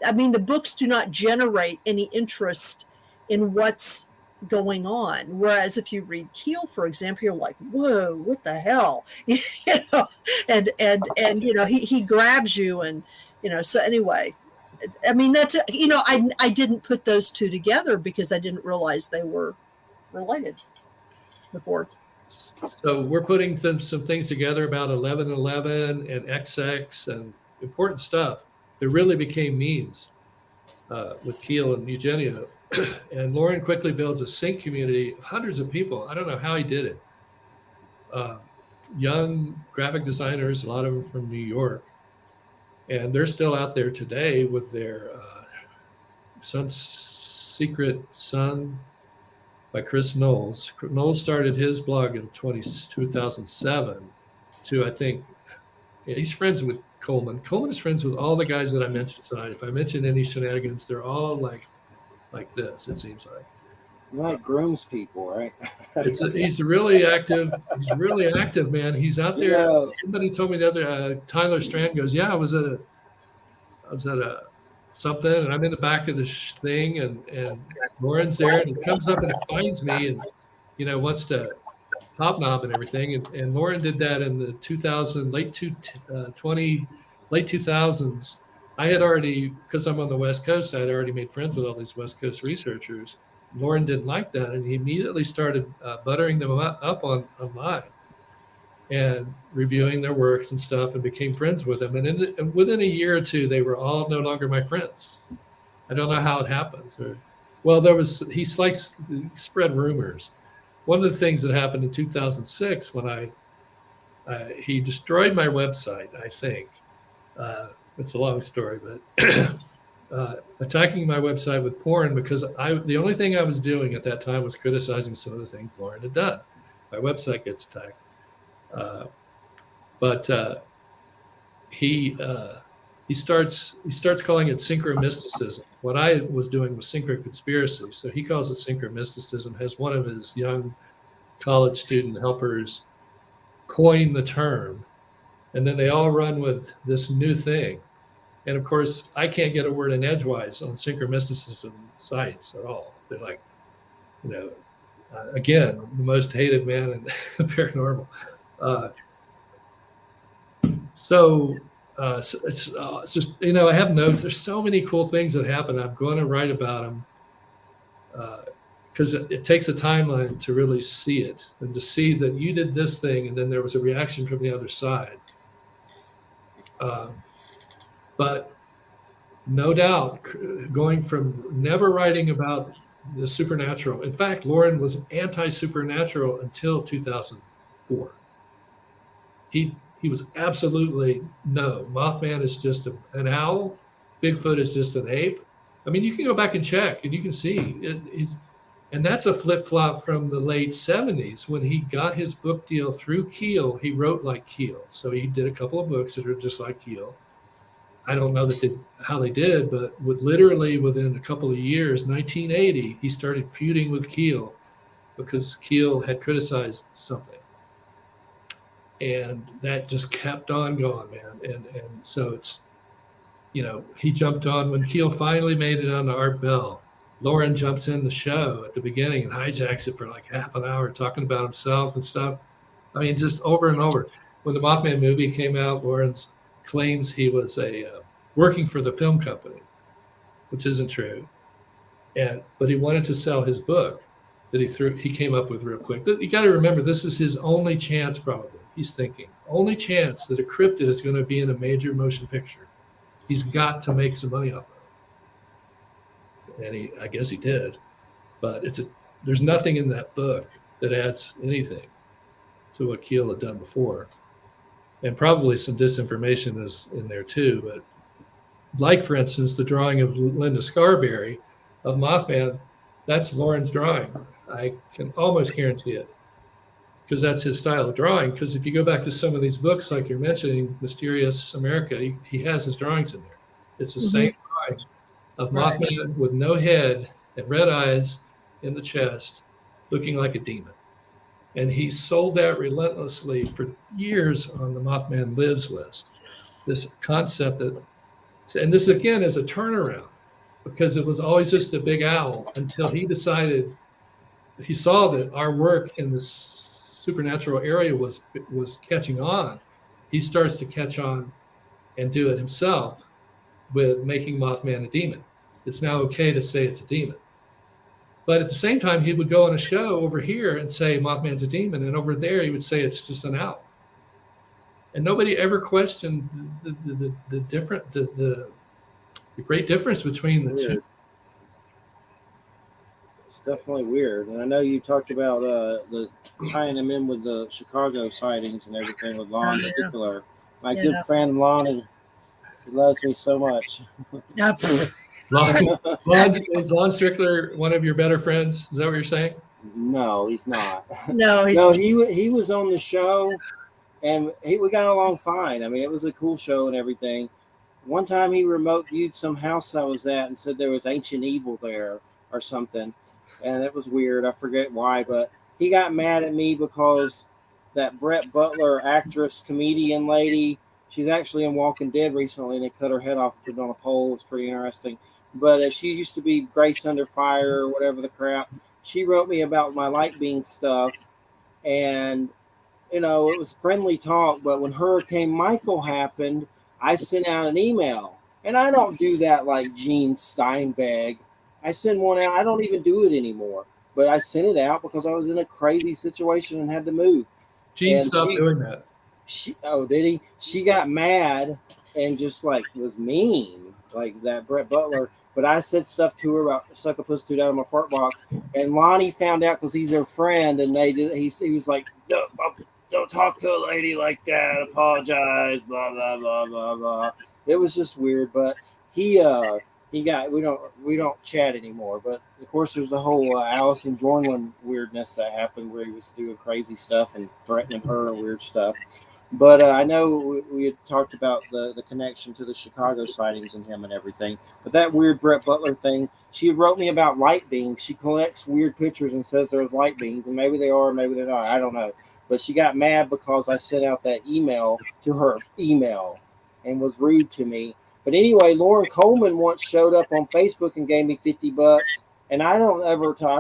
I mean, the books do not generate any interest in what's going on. Whereas if you read Keel, for example, you're like, whoa, what the hell? And he grabs you, and so anyway, I mean, that's, I didn't put those two together because I didn't realize they were related before. So we're putting some things together about 1111 and XX and important stuff that really became memes with Keel and Eugenia. And Lauren quickly builds a sync community of hundreds of people. I don't know how he did it. Young graphic designers, a lot of them from New York. And they're still out there today with their Secret Sun by Chris Knowles. Knowles started his blog in 2007 to, I think, he's friends with Coleman. Coleman is friends with all the guys that I mentioned tonight. If I mention any shenanigans, they're all like this, it seems like. Like grooms people, right? He's really active. He's really active, man. He's out there. Yeah. Somebody told me the other, Tyler Strand goes, yeah, I was at a something, and I'm in the back of the thing, and Lauren's there, and he comes up and finds me, and wants to hobnob and everything. And Lauren did that in the late 2000s. I had already, because I'm on the West Coast, I had already made friends with all these West Coast researchers. Lauren didn't like that, and he immediately started buttering them up online and reviewing their works and stuff, and became friends with them. And within a year or two, they were all no longer my friends. I don't know how it happens. Well, he spread rumors. One of the things that happened in 2006 when he destroyed my website, I think. It's a long story, but attacking my website with porn because the only thing I was doing at that time was criticizing some of the things Lauren had done. My website gets attacked. But he starts calling it synchromysticism. What I was doing was synchroconspiracy. So he calls it synchromysticism, has one of his young college student helpers coin the term. And then they all run with this new thing. And of course, I can't get a word in edgewise on synchromysticism sites at all. They're like, again, the most hated man in paranormal. So it's just, I have notes. There's so many cool things that happen. I'm going to write about them because it takes a timeline to really see it and to see that you did this thing and then there was a reaction from the other side. But no doubt, going from never writing about the supernatural. In fact, Lauren was anti-supernatural until 2004. He was absolutely no. Mothman is just an owl. Bigfoot is just an ape. I mean, you can go back and check, and you can see and that's a flip-flop from the late 70s when he got his book deal through Keel. He wrote like Keel, so he did a couple of books that are just like Keel. I don't know how they did, but literally within a couple of years, 1980, he started feuding with Keel because Keel had criticized something. And that just kept on going, man. And so it's, he jumped on when Keel finally made it on to Art Bell. Lauren jumps in the show at the beginning and hijacks it for like half an hour talking about himself and stuff. I mean, just over and over. When the Mothman movie came out, Lauren claims he was working for the film company, which isn't true. But he wanted to sell his book that he came up with real quick. You got to remember, this is his only chance, probably. He's thinking, only chance that a cryptid is going to be in a major motion picture. He's got to make some money off of it. And I guess he did. But there's nothing in that book that adds anything to what Keel had done before. And probably some disinformation is in there too. But like, for instance, the drawing of Linda Scarberry of Mothman, that's Lauren's drawing. I can almost guarantee it because that's his style of drawing. Because if you go back to some of these books, like you're mentioning, Mysterious America, he has his drawings in there. It's the same drawing of Mothman with no head and red eyes in the chest, looking like a demon. And he sold that relentlessly for years on the Mothman Lives list. This concept and this again is a turnaround because it was always just a big owl until he decided, he saw that our work in this supernatural area was catching on. He starts to catch on and do it himself with making Mothman a demon. It's now okay to say it's a demon. But at the same time, he would go on a show over here and say Mothman's a demon, and over there he would say it's just an owl. And nobody ever questioned the great difference between the two. It's definitely weird. And I know you talked about the tying them in with the Chicago sightings and everything with Lon Stickler. My good friend Lonnie, he loves me so much. Is Lon Strickler one of your better friends? Is that what you're saying? No, he's not. No, he was on the show, and we got along fine. I mean, it was a cool show and everything. One time he remote viewed some house I was at and said there was ancient evil there or something, and it was weird. I forget why, but he got mad at me because that Brett Butler actress, comedian lady, she's actually in Walking Dead recently, and they cut her head off and put it on a pole. It's pretty interesting. But she used to be Grace Under Fire or whatever the crap. She wrote me about my light beam stuff, and it was friendly talk. But when Hurricane Michael happened, I sent out an email, and I don't do that like Gene Steinbeck. I send one out. I don't even do it anymore, but I sent it out because I was in a crazy situation and had to move. Gene stopped doing that. Did he? She got mad and just like was mean. like that Brett Butler. But I said stuff to her about suck a puss two down in my fart box, and Lonnie found out because he's her friend, and he was like, don't talk to a lady like that. Apologize, blah blah blah blah blah. It was just weird, but he got we don't chat anymore. But of course, there's the whole Allison Jornlin weirdness that happened where he was doing crazy stuff and threatening her and weird stuff. But I know we had talked about the connection to the Chicago sightings and him and everything. But that weird Brett Butler thing, she wrote me about light beams. She collects weird pictures and says there's light beams, and maybe they are, maybe they're not. I don't know. But she got mad because I sent out that email to her email and was rude to me. But anyway, Lauren Coleman once showed up on Facebook and gave me $50. And I've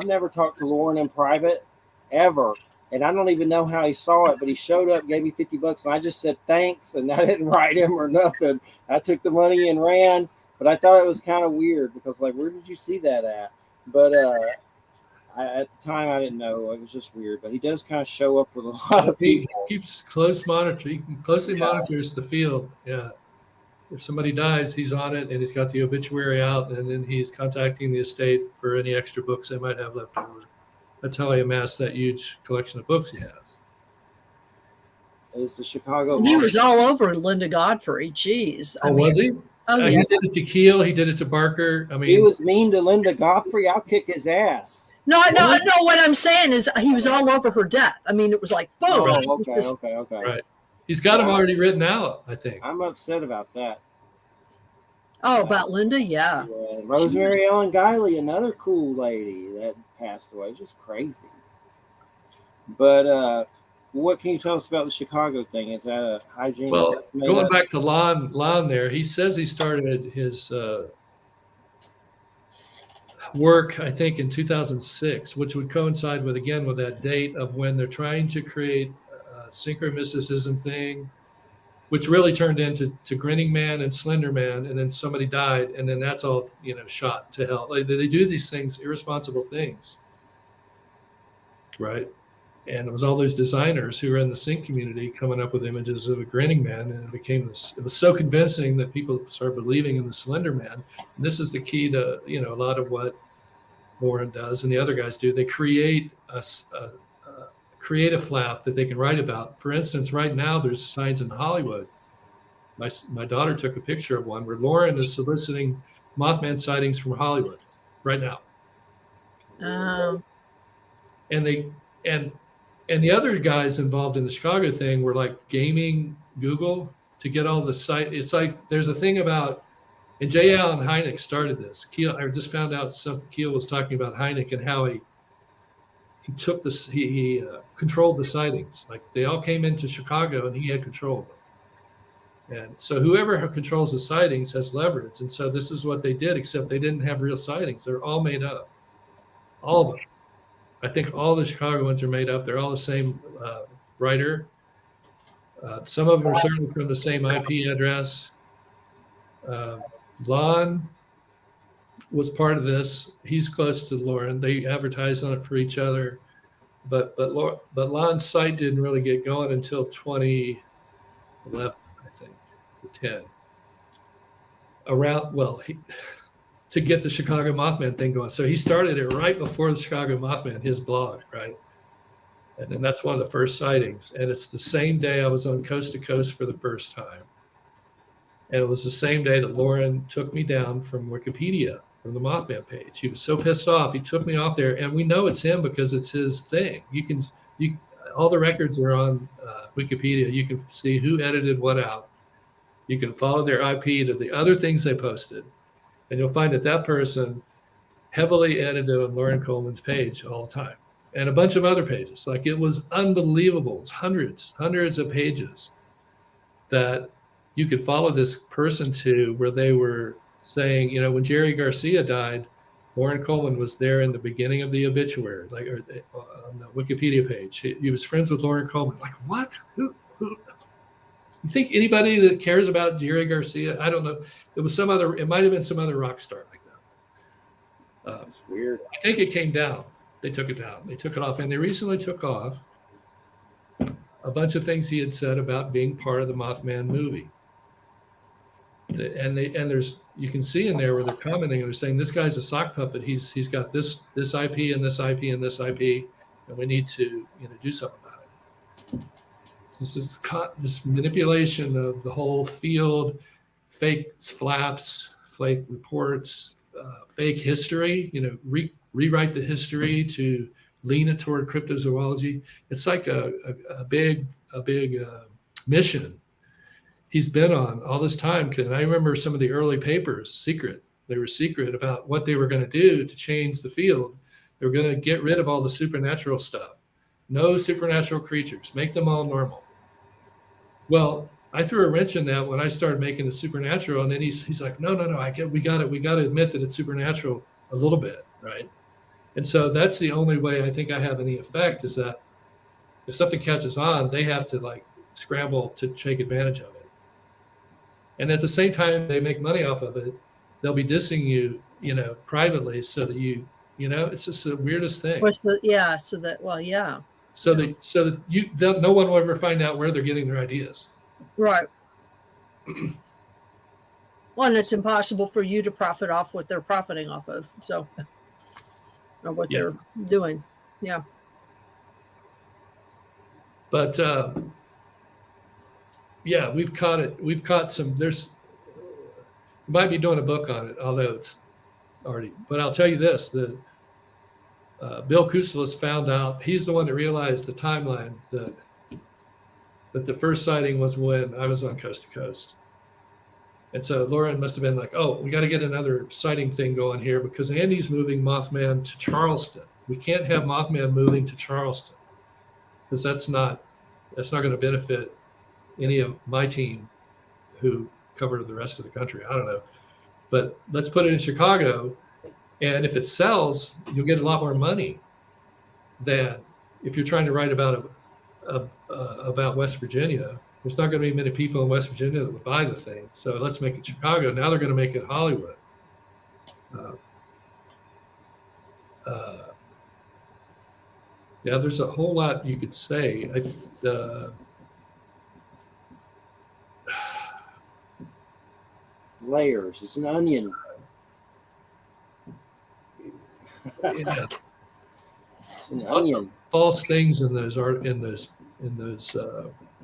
never talked to Lauren in private ever. And I don't even know how he saw it, but he showed up, gave me $50, and I just said thanks, and I didn't write him or nothing. I took the money and ran, but I thought it was kind of weird because, like, where did you see that at? But at the time, I didn't know. It was just weird. But he does kind of show up with a lot of people. He keeps close monitor. He closely monitors the field. Yeah. If somebody dies, he's on it, and he's got the obituary out, and then he's contacting the estate for any extra books they might have left over. That's how he amassed that huge collection of books he has. Is the Chicago? He was all over Linda Godfrey. Jeez. Was he? Oh, yeah. He did it to Keel. He did it to Barker. I mean, he was mean to Linda Godfrey. I'll kick his ass. No. What I'm saying is he was all over her death. I mean, it was like boom. Oh, okay. Right. He's got them already written out, I think. I'm upset about that. Oh, about Linda? Yeah. Rosemary Ellen Guiley, another cool lady that passed away. Just crazy. But what can you tell us about the Chicago thing? Is that a hygiene? Well, going back to Lon there, he says he started his work, I think, in 2006, which would coincide with that date of when they're trying to create a synchromysticism thing, which really turned into Grinning Man and Slender Man, and then somebody died, and then that's all shot to hell. Like, they do these things, irresponsible things, right? And it was all those designers who were in the sync community coming up with images of a Grinning Man, and it was so convincing that people started believing in the Slender Man. And this is the key to a lot of what Lauren does and the other guys do. They create a flap that they can write about. For instance, right now there's signs in Hollywood. My daughter took a picture of one where Lauren is soliciting Mothman sightings from Hollywood right now. And the other guys involved in the Chicago thing were like gaming Google to get all the site. It's like there's a thing about, and J. Allen Hynek started this. I just found out something. Keel was talking about Hynek and how he took this. He controlled the sightings. Like, they all came into Chicago and he had control of them. And so whoever controls the sightings has leverage. And so this is what they did, except they didn't have real sightings. They're all made up, all of them. I think all the Chicago ones are made up. They're all the same writer. Some of them are certainly from the same IP address. Lon was part of this. He's close to Lauren. They advertised on it for each other. But Lon's site didn't really get going until 2011, I think, or 10. To get the Chicago Mothman thing going. So he started it right before the Chicago Mothman, his blog, right? And then that's one of the first sightings. And it's the same day I was on Coast to Coast for the first time. And it was the same day that Lauren took me down from Wikipedia, from the Mothman page. He was so pissed off, he took me off there. And we know it's him because it's his thing. All the records are on Wikipedia. You can see who edited what out. You can follow their IP to the other things they posted. And you'll find that person heavily edited on Lauren Coleman's page all the time, and a bunch of other pages. Like, it was unbelievable. It's hundreds of pages that you could follow this person to, where they were saying, when Jerry Garcia died, Lauren Coleman was there in the beginning of the obituary, like, or on the Wikipedia page. He was friends with Lauren Coleman. Like, what? Who? You think anybody that cares about Jerry Garcia? I don't know. It might have been some other rock star like that. That's weird. I think it came down. They took it down. They took it off. And they recently took off a bunch of things he had said about being part of the Mothman movie. there's, you can see in there where they're commenting and they're saying this guy's a sock puppet. He's got this IP and this IP and this IP, and we need to do something about it. So this manipulation of the whole field, fake flaps, fake reports, fake history. Rewrite the history to lean it toward cryptozoology. It's like a big mission he's been on all this time. And I remember some of the early papers, they were secret about what they were going to do to change the field. They were going to get rid of all the supernatural stuff. No supernatural creatures, make them all normal. Well, I threw a wrench in that when I started making the supernatural, and then he's like, no, we got to admit that it's supernatural a little bit, right? And so that's the only way I think I have any effect, is that if something catches on, they have to like scramble to take advantage of it. And at the same time, they make money off of it. They'll be dissing you, privately, so that it's just the weirdest thing. So that no one will ever find out where they're getting their ideas. Right. Well, and it's impossible for you to profit off what they're profiting off of. So, or what they're doing. Yeah. But we've caught it. We've caught some. You might be doing a book on it, although it's already. But I'll tell you this: Bill Kuselis found out. He's the one that realized the timeline that the first sighting was when I was on Coast to Coast. And so Lauren must have been like, oh, we got to get another sighting thing going here, because Andy's moving Mothman to Charleston. We can't have Mothman moving to Charleston, because that's not going to benefit any of my team who covered the rest of the country. I don't know. But let's put it in Chicago. And if it sells, you'll get a lot more money than if you're trying to write about West Virginia. There's not going to be many people in West Virginia that would buy the thing. So let's make it Chicago. Now they're going to make it Hollywood. There's a whole lot you could say. Layers. It's an onion. Yeah. It's an Lots onion. of false things in those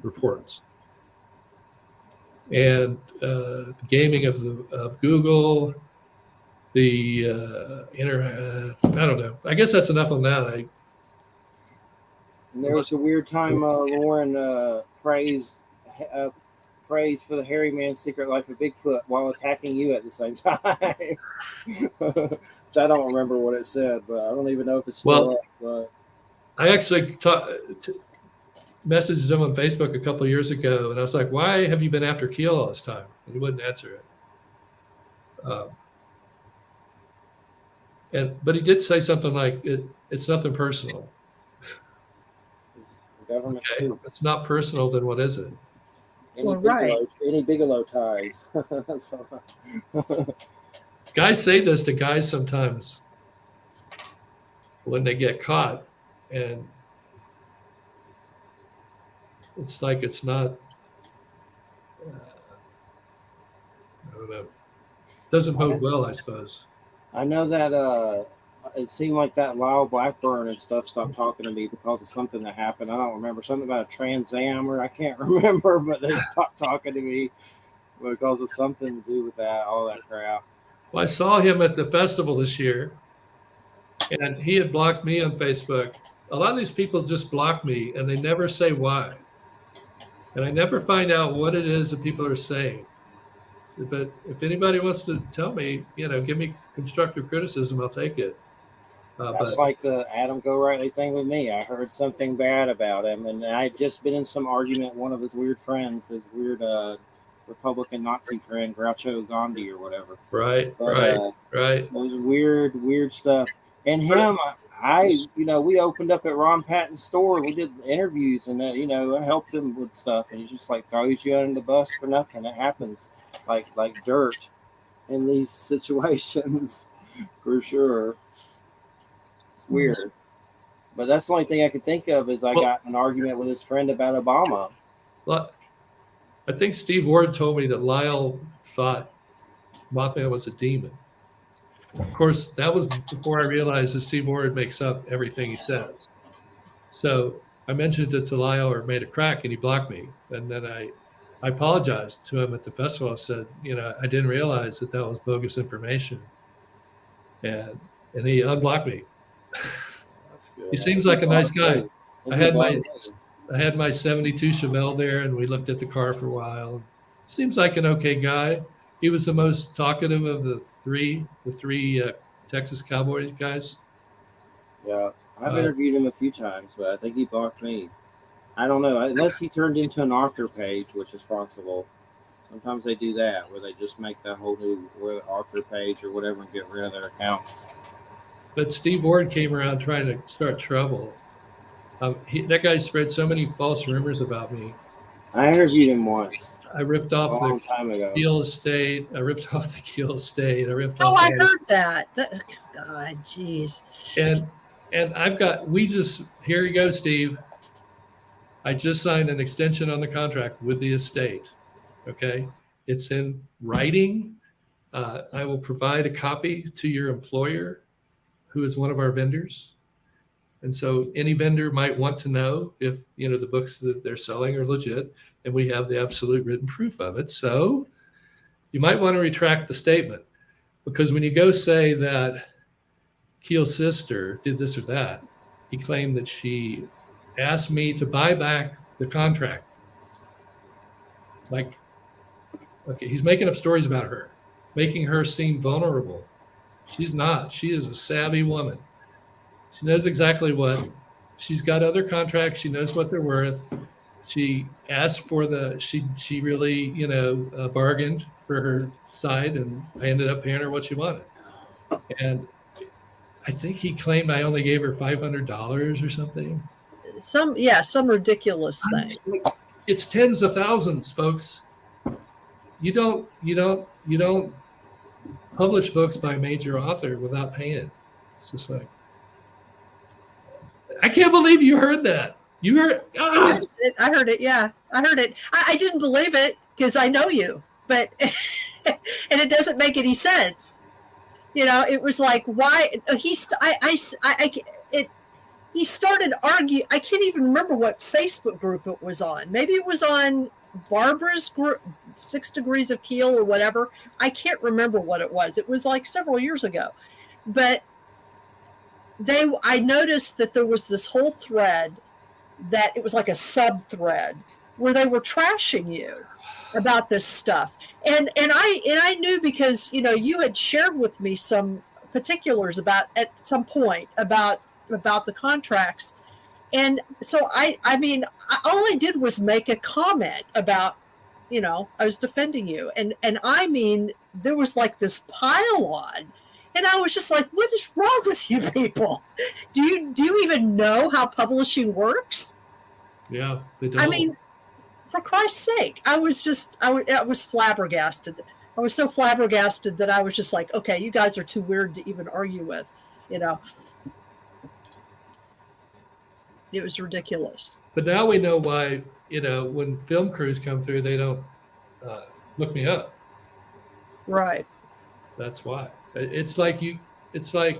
reports, and the gaming of Google, the I don't know. I guess that's enough on that. And there was a weird time Lauren praised for the hairy man's secret life of Bigfoot while attacking you at the same time. Which I don't remember what it said, but I don't even know if it's still up. But I actually messaged him on Facebook a couple of years ago, and I was like, why have you been after Keel all this time? And he wouldn't answer it. But he did say something like, it's nothing personal. Government okay. It's not personal, then what is it? Any Bigelow ties. Guys say this to guys sometimes when they get caught, and it's like it's not. I don't know. Doesn't bode well, I suppose. I know that it seemed like that Lyle Blackburn and stuff stopped talking to me because of something that happened. I don't remember, something about a Trans Am, or I can't remember, but they stopped talking to me because of something to do with that, all that crap. Well, I saw him at the festival this year, and he had blocked me on Facebook. A lot of these people just block me, and they never say why. And I never find out what it is that people are saying. But if anybody wants to tell me, give me constructive criticism, I'll take it. That's like the Adam Go Rightly thing with me. I heard something bad about him, and I'd just been in some argument with one of his weird friends, his weird Republican Nazi friend, Groucho Gandhi or whatever. Right. It was weird stuff. And him, we opened up at Ron Patton's store. We did interviews, and I helped him with stuff, and he just like throws you under the bus for nothing. It happens like dirt in these situations, for sure. It's weird. But that's the only thing I could think of is I got in an argument with his friend about Obama. Well, I think Steve Ward told me that Lyle thought Mothman was a demon. Of course, that was before I realized that Steve Ward makes up everything he says. So I mentioned it to Lyle or made a crack, and he blocked me. And then I apologized to him at the festival. I said, I didn't realize that was bogus information. And he unblocked me. That's good. He seems like a nice guy. I had my 72 Chevelle there, and we looked at the car for a while. Seems like an okay guy. He was the most talkative of the three Texas Cowboy guys. Yeah, I've interviewed him a few times, but I think he blocked me. I don't know, unless he turned into an author page, which is possible. Sometimes they do that, where they just make that whole new author page or whatever and get rid of their account. But Steve Ward came around trying to start trouble. That guy spread so many false rumors about me. I interviewed him once. I ripped off a long time ago. Keel estate. I ripped off the Keel estate. I ripped off. Oh, I heard that. God, jeez. And here you go, Steve. I just signed an extension on the contract with the estate. Okay, it's in writing. I will provide a copy to your employer, who is one of our vendors. And so any vendor might want to know if, the books that they're selling are legit, and we have the absolute written proof of it. So you might want to retract the statement, because when you go say that Keel's sister did this or that, he claimed that she asked me to buy back the contract. Like, okay, he's making up stories about her, making her seem vulnerable. She's not. She is a savvy woman. She knows exactly what. She's got other contracts. She knows what they're worth. She asked for she really, bargained for her side, and I ended up paying her what she wanted. And I think he claimed I only gave her $500 or something. Some ridiculous thing. It's tens of thousands, folks. You don't publish books by a major author without paying. It's just like, I can't believe you heard that. You heard? I heard it. Yeah, I heard it. I didn't believe it because I know you, but and it doesn't make any sense. It was like, why he started arguing. I can't even remember what Facebook group it was on. Maybe it was on Barbara's group, 6 Degrees of Keel or whatever. I can't remember what it was. It was like several years ago, but I noticed that there was this whole thread that it was like a sub thread where they were trashing you about this stuff. And I knew because, you had shared with me some particulars at some point about the contracts. And so all I did was make a comment about, I was defending you. And there was like this pile on. And I was just like, what is wrong with you people? Do you even know how publishing works? Yeah, they don't. For Christ's sake, I was flabbergasted. I was so flabbergasted that I was just like, okay, you guys are too weird to even argue with, It was ridiculous. But now we know why, when film crews come through, they don't look me up. Right. That's why. It's like,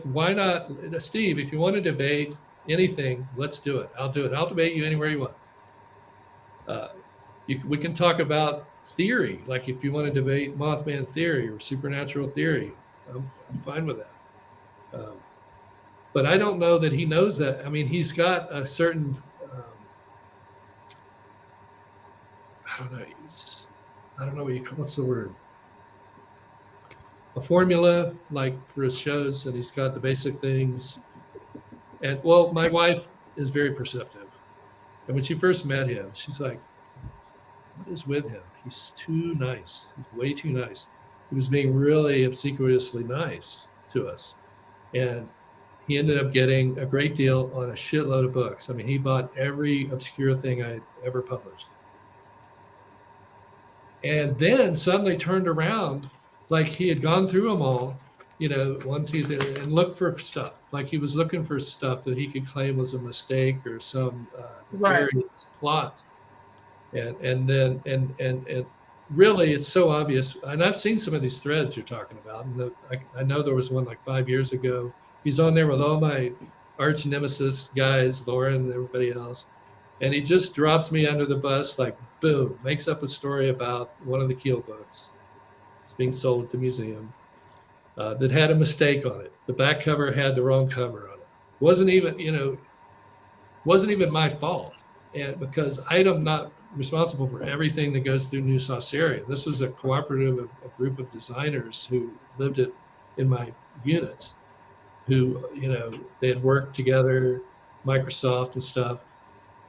why not, Steve, if you want to debate anything, let's do it. I'll do it. I'll debate you anywhere you want. We can talk about theory. Like if you want to debate Mothman theory or supernatural theory, I'm fine with that. But I don't know that he knows that. He's got a certain, I don't know what's the word? A formula, like for his shows, and he's got the basic things. And my wife is very perceptive. And when she first met him, she's like, what is with him? He's too nice. He's way too nice. He was being really obsequiously nice to us. And he ended up getting a great deal on a shitload of books. He bought every obscure thing I ever published. And then suddenly turned around, like he had gone through them all, 1, 2, 3, and looked for stuff. Like he was looking for stuff that he could claim was a mistake or some nefarious plot. And really, it's so obvious. And I've seen some of these threads you're talking about. And I know there was one like 5 years ago. He's on there with all my arch nemesis guys, Lauren and everybody else. And he just drops me under the bus, like, boom, makes up a story about one of the Keel books. It's being sold at the museum that had a mistake on it. The back cover had the wrong cover on it. Wasn't even my fault. And because I'm not responsible for everything that goes through New Sauceria. This was a cooperative of a group of designers who lived in my units, who, they had worked together, Microsoft and stuff.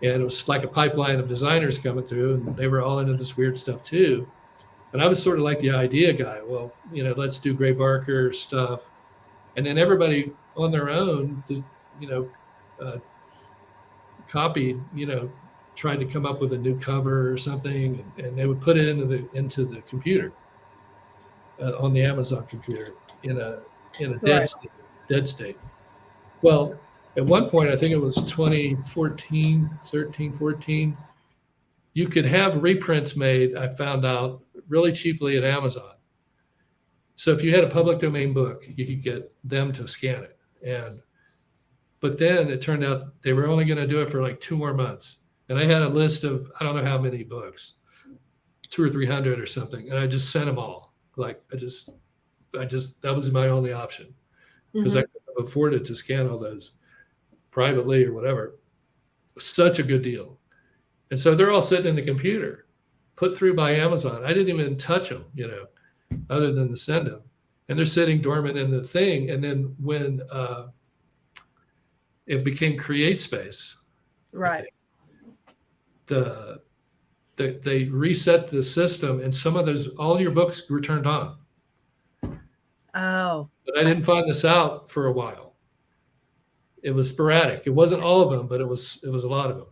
And it was like a pipeline of designers coming through, and they were all into this weird stuff too. And I was sort of like the idea guy. Well, let's do Gray Barker stuff. And then everybody on their own, just, copied, tried to come up with a new cover or something, and they would put it into the computer on the Amazon computer in a dead state. Well, at one point, I think it was 2014, 13, 14, you could have reprints made, I found out, really cheaply at Amazon. So if you had a public domain book, you could get them to scan it. But then it turned out they were only going to do it for like 2 more months. And I had a list of, I don't know how many books, 200 or 300 or something. And I just sent them all. Like, that was my only option, because I couldn't have afforded to scan all those privately or whatever. It was such a good deal. And so they're all sitting in the computer, put through by Amazon. I didn't even touch them, other than to send them. And they're sitting dormant in the thing. And then when it became CreateSpace, right, they reset the system, and some of all your books were turned on. Oh. But I didn't find this out for a while. It was sporadic. It wasn't all of them, but it was a lot of them.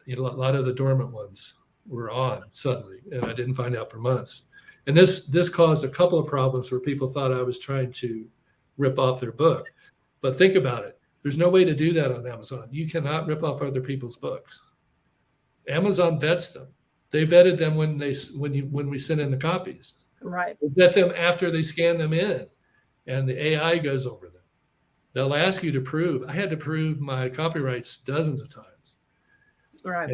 A lot of the dormant ones were on suddenly, and I didn't find out for months. And this caused a couple of problems where people thought I was trying to rip off their book. But think about it. There's no way to do that on Amazon. You cannot rip off other people's books. Amazon vets them. They vetted them when we send in the copies. Right. They vet them after they scan them in, and the AI goes over them. They'll ask you to prove. I had to prove my copyrights dozens of times. Right.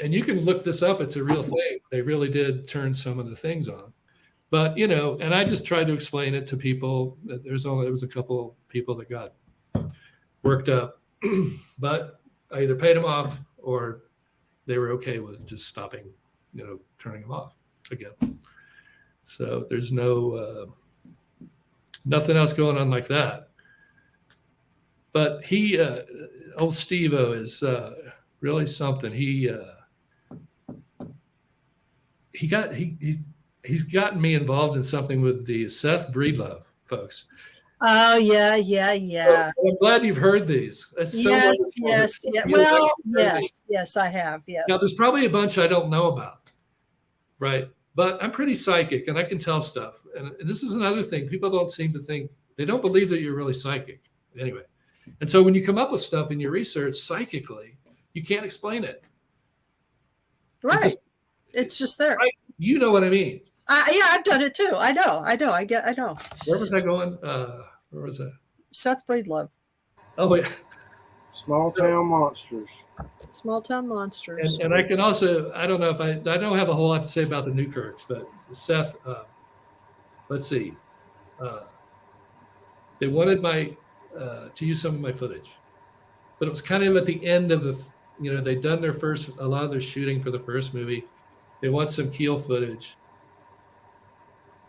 And you can look this up. It's a real thing. They really did turn some of the things on. But, and I just tried to explain it to people. There was a couple people that got worked up, but I either paid them off or they were okay with just stopping, turning them off again. So there's nothing else going on like that. But old Steve-O is really something. He's gotten me involved in something with the Seth Breedlove folks. Oh yeah. So I'm glad you've heard these. That's so yes. Well, yes, I have. Yes. Now there's probably a bunch I don't know about, right? But I'm pretty psychic, and I can tell stuff. And this is another thing. People don't seem to think, they don't believe that you're really psychic. Anyway, and so when you come up with stuff in your research psychically, you can't explain it. Right. It's just there. Right? You know what I mean? Yeah, I've done it too. I know. I know. Where was I going? Where was that? Seth Breedlove. Oh, yeah. Small Town Monsters. Small Town Monsters. And I can also, I don't know if I don't have a whole lot to say about the Newkirks, but Seth, let's see. They wanted to use some of my footage, but it was kind of at the end of they'd done a lot of their shooting for the first movie. They want some Keel footage,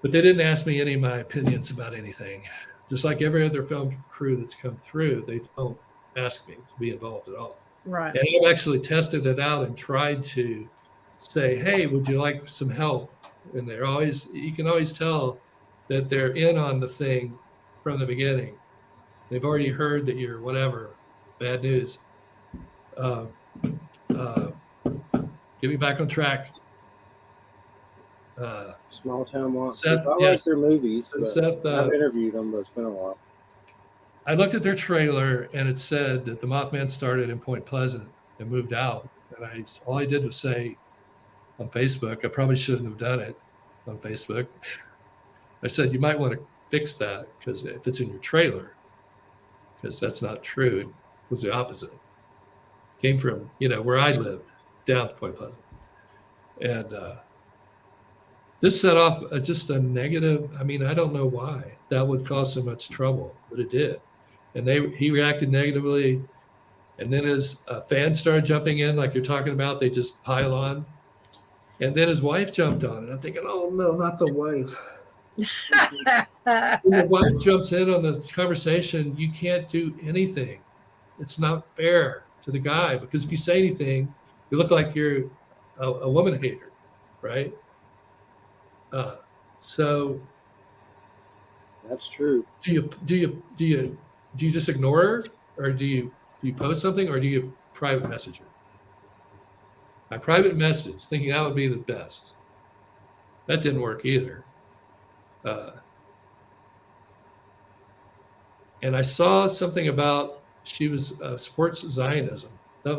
but they didn't ask me any of my opinions about anything. Just like every other film crew that's come through, they don't ask me to be involved at all. Right. And I've actually tested it out and tried to say, hey, would you like some help? And you can always tell that they're in on the thing from the beginning. They've already heard that you're whatever, bad news. Get me back on track. Small Town Monsters. Seth, I like their movies. But Seth, I've interviewed them, but it's been a while. I looked at their trailer, and it said that the Mothman started in Point Pleasant and moved out And all I did was say on Facebook, I probably shouldn't have done it on Facebook. I said, you might want to fix that because if it's in your trailer, because that's not true. It was the opposite. It came from, where I lived, down Point Pleasant. And this set off just a negative. I mean, I don't know why that would cause so much trouble, but it did. And he reacted negatively. And then his fans started jumping in, like you're talking about. They just pile on. And then his wife jumped on. And I'm thinking, oh, no, not the wife. When the wife jumps in on the conversation, you can't do anything. It's not fair to the guy, because if you say anything, you look like you're a woman hater, right? So That's true. do you just ignore her, or do you post something, or do you private message her? I private message, thinking that would be the best. That didn't work either. And I saw something about she was supports Zionism. I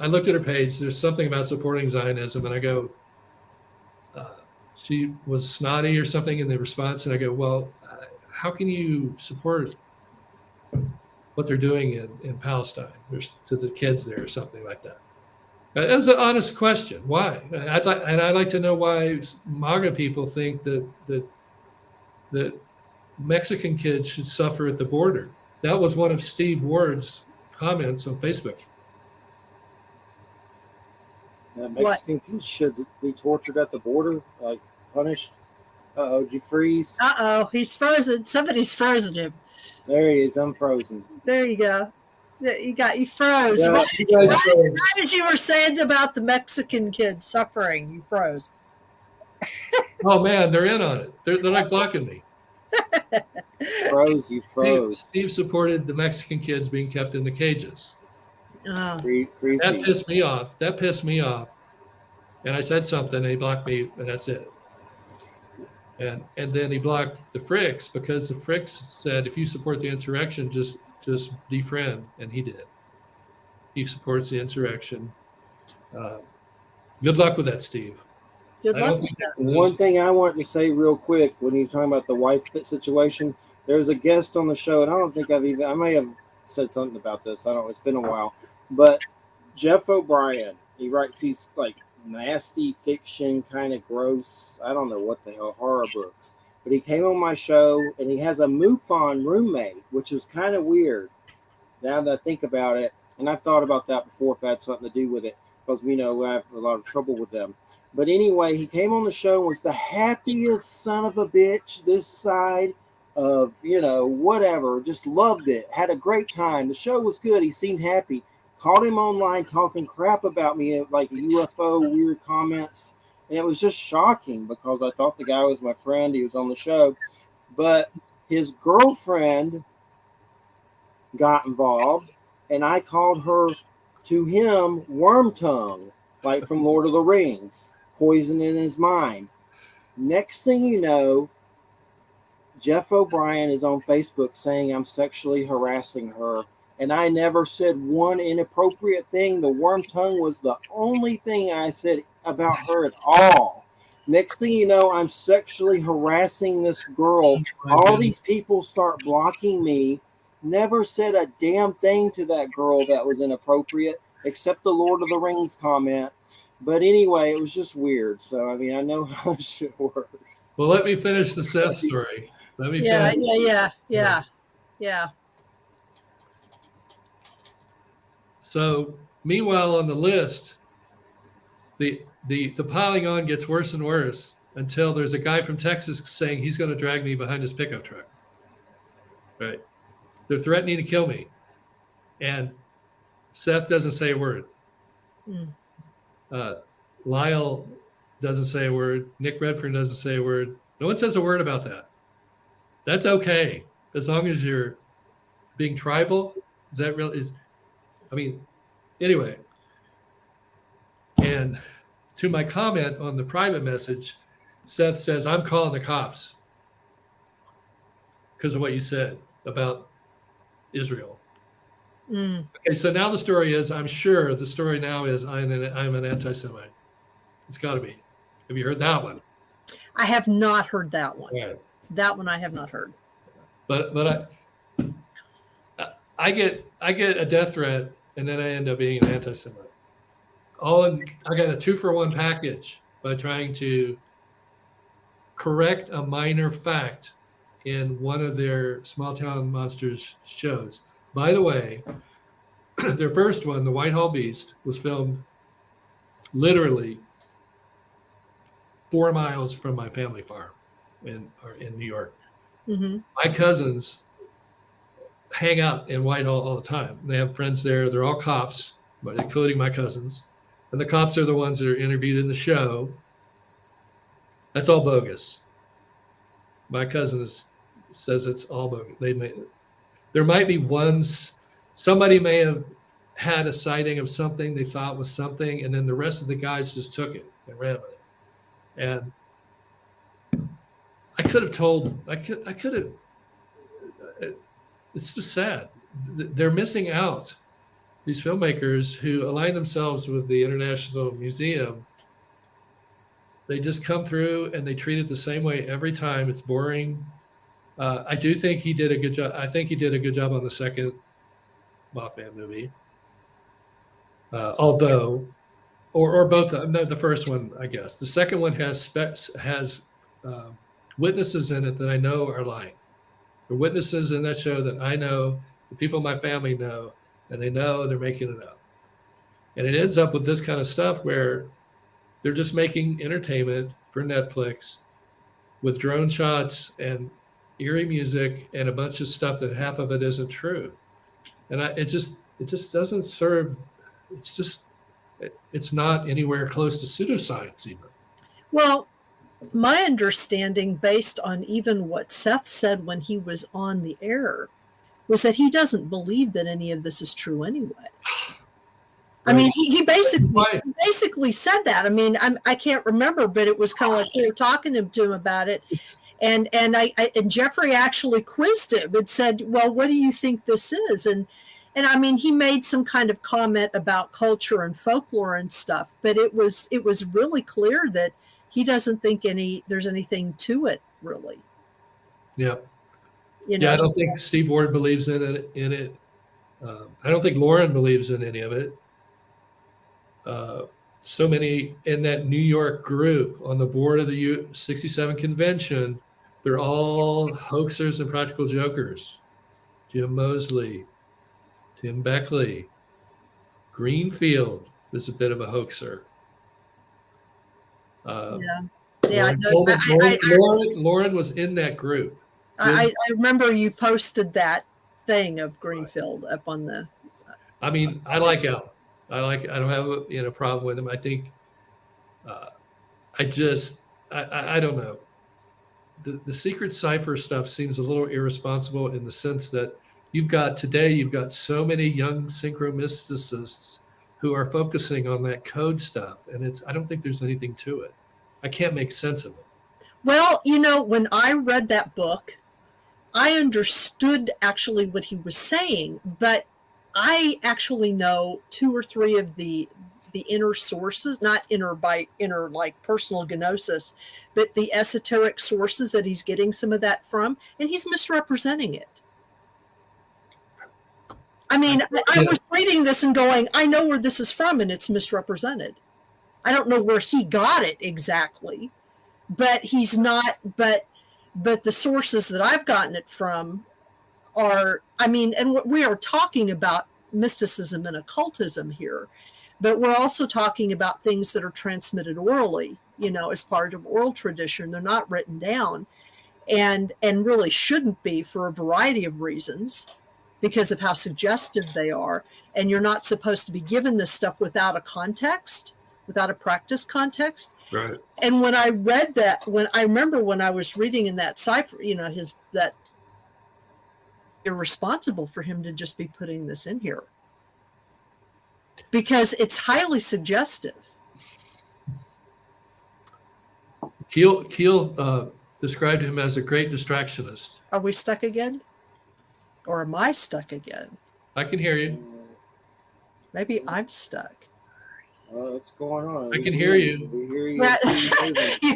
looked at her page. There's something about supporting Zionism, and I go, she was snotty or something in the response, and I go, well, how can you support what they're doing in Palestine to the kids there, or something like that? That was an honest question. Why? I'd like to know why MAGA people think that Mexican kids should suffer at the border. That was one of Steve Ward's comments on Facebook. That Mexican kids should be tortured at the border, like punished. Did you freeze? He's frozen. Somebody's frozen him. There he is, unfrozen. There you go. You froze. Yeah, Right you as you were saying about the Mexican kids suffering, you froze. Oh man, they're in on it. They're like blocking me. You froze. Steve supported the Mexican kids being kept in the cages. Creepy. That pissed me off. And I said something, and he blocked me, and that's it. And then he blocked the Fricks, because the Fricks said, if you support the insurrection, just defriend, and he did. He supports the insurrection. Good luck with that, Steve. Good luck. One thing I wanted to say real quick, when you're talking about the wife situation, there's a guest on the show, and I don't think I may have said something about this. I don't know, it's been a while. But Jeff O'Brien, he writes these like nasty fiction, kind of gross, I don't know what the hell, horror books. But he came on my show, and he has a MUFON roommate, which is kind of weird now that I think about it. And I've thought about that before, if it had something to do with it, because we know I have a lot of trouble with them. But anyway, he came on the show and was the happiest son of a bitch this side of, whatever. Just loved it. Had a great time. The show was good. He seemed happy. Called him online talking crap about me, like UFO weird comments. And it was just shocking, because I thought the guy was my friend. He was on the show. But his girlfriend got involved, and I called her to him Worm Tongue, like from Lord of the Rings, poison in his mind. Next thing you know, Jeff O'Brien is on Facebook saying I'm sexually harassing her, and I never said one inappropriate thing. The Worm Tongue was the only thing I said about her at all. Next thing you know, I'm sexually harassing this girl. All these people start blocking me. Never said a damn thing to that girl that was inappropriate, except the Lord of the Rings comment. But anyway, it was just weird. So, I mean, I know how shit works. Well, let me finish the Seth story. Yeah. So, meanwhile, on the list, the piling on gets worse and worse until there's a guy from Texas saying he's going to drag me behind his pickup truck. Right? They're threatening to kill me. And Seth doesn't say a word. Lyle doesn't say a word. Nick Redfern doesn't say a word. No one says a word about that. That's okay, as long as you're being tribal. Is that real? Anyway. And to my comment on the private message, Seth says, I'm calling the cops because of what you said about Israel. Mm. Okay, so now the story is, I'm sure the story now is I'm an anti-Semite. It's got to be. Have you heard that one? I have not heard that one. Right. That one I have not heard. But I get a death threat, and then I end up being an anti-Semite. I got a 2-for-1 package by trying to correct a minor fact in one of their Small Town Monsters shows. By the way, their first one, The Whitehall Beast, was filmed literally 4 miles from my family farm in New York. Mm-hmm. My cousins hang out in Whitehall all the time. They have friends there. They're all cops, but including my cousins. And the cops are the ones that are interviewed in the show. That's all bogus. My cousin says it's all bogus. There might be somebody may have had a sighting of something they thought was something, and then the rest of the guys just took it and ran with it. And I could have. It's just sad. They're missing out. These filmmakers who align themselves with the International Museum, they just come through and they treat it the same way every time. It's boring. I do think he did a good job. I think he did a good job on the second Mothman movie. Although, or both, no, the first one, I guess. The second one has witnesses in it that I know are lying. The witnesses in that show that I know, the people in my family know, and they know they're making it up. And it ends up with this kind of stuff where they're just making entertainment for Netflix with drone shots and eerie music and a bunch of stuff that half of it isn't true. And it just doesn't serve. It's not anywhere close to pseudoscience even. Well, my understanding, based on even what Seth said when he was on the air, was that he doesn't believe that any of this is true anyway. I mean, he basically said that. I mean, I can't remember, but it was kind of like we were talking to him about it, and Jeffrey actually quizzed him and said, "Well, what do you think this is?" And I mean, he made some kind of comment about culture and folklore and stuff, but it was really clear that he doesn't think there's anything to it, really. Yeah. I don't think Steve Ward believes in it. I don't think Lauren believes in any of it. So many in that New York group on the board of the 67 convention, they're all hoaxers and practical jokers. Jim Mosley, Tim Beckley, Greenfield is a bit of a hoaxer. Lauren was in that group. I remember you posted that thing of Greenfield up on the. I mean, I like Al. I don't have a problem with him. I think. I don't know. The secret cipher stuff seems a little irresponsible in the sense that you've got so many young synchromysticists who are focusing on that code stuff, and I don't think there's anything to it. I can't make sense of it. Well, when I read that book, I understood actually what he was saying, but I actually know 2 or 3 of the inner sources, not inner like personal gnosis, but the esoteric sources that he's getting some of that from, and he's misrepresenting it. I mean, I was reading this and going, I know where this is from, and it's misrepresented. I don't know where he got it exactly, but he's not, but the sources that I've gotten it from are, I mean, and we are talking about mysticism and occultism here, but we're also talking about things that are transmitted orally, as part of oral tradition. They're not written down and really shouldn't be for a variety of reasons because of how suggestive they are. And you're not supposed to be given this stuff without a context, without a practice context. Right. And when I read that, when I was reading in that cipher, that irresponsible for him to just be putting this in here because it's highly suggestive. Keel described him as a great distractionist. Are we stuck again? Or am I stuck again? I can hear you. Maybe I'm stuck. What's going on? I can hear you. We hear you.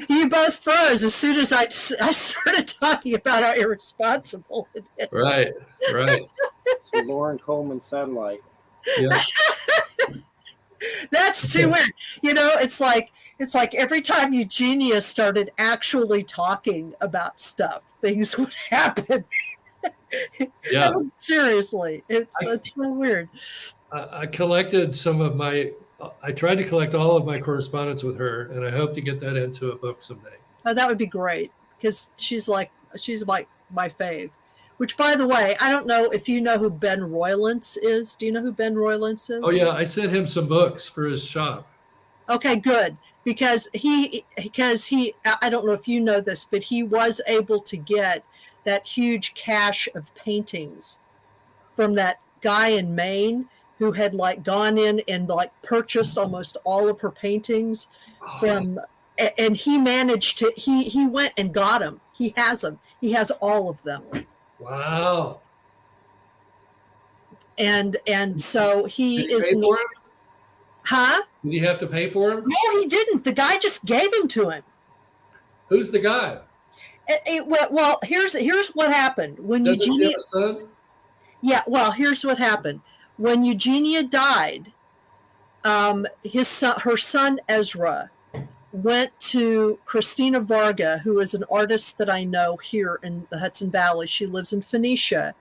You both froze as soon as I started talking about how irresponsible it is. Right. So Lauren Coleman satellite. Yeah. That's too weird. It's like every time Eugenia started actually talking about stuff, things would happen. Yes. Seriously, it's so weird. I collected I tried to collect all of my correspondence with her, and I hope to get that into a book someday. Oh, that would be great, because she's like my fave. Which, by the way, I don't know if you know who Ben Roylance is. Do you know who Ben Roylance is? Oh yeah, I sent him some books for his shop. Okay, good. Because he I don't know if you know this, but he was able to get that huge cache of paintings from that guy in Maine who had gone in and purchased almost all of her paintings from, and he managed to, he went and got them. He has them. He has all of them. Wow. And so he Did is. you pay for him? Huh? Did he have to pay for him? No, he didn't. The guy just gave him to him. Who's the guy? Well, here's what happened when Doesn't Eugenia. she have a son? Yeah, well, here's what happened when Eugenia died. Her son Ezra went to Christina Varga, who is an artist that I know here in the Hudson Valley. She lives in Phoenicia,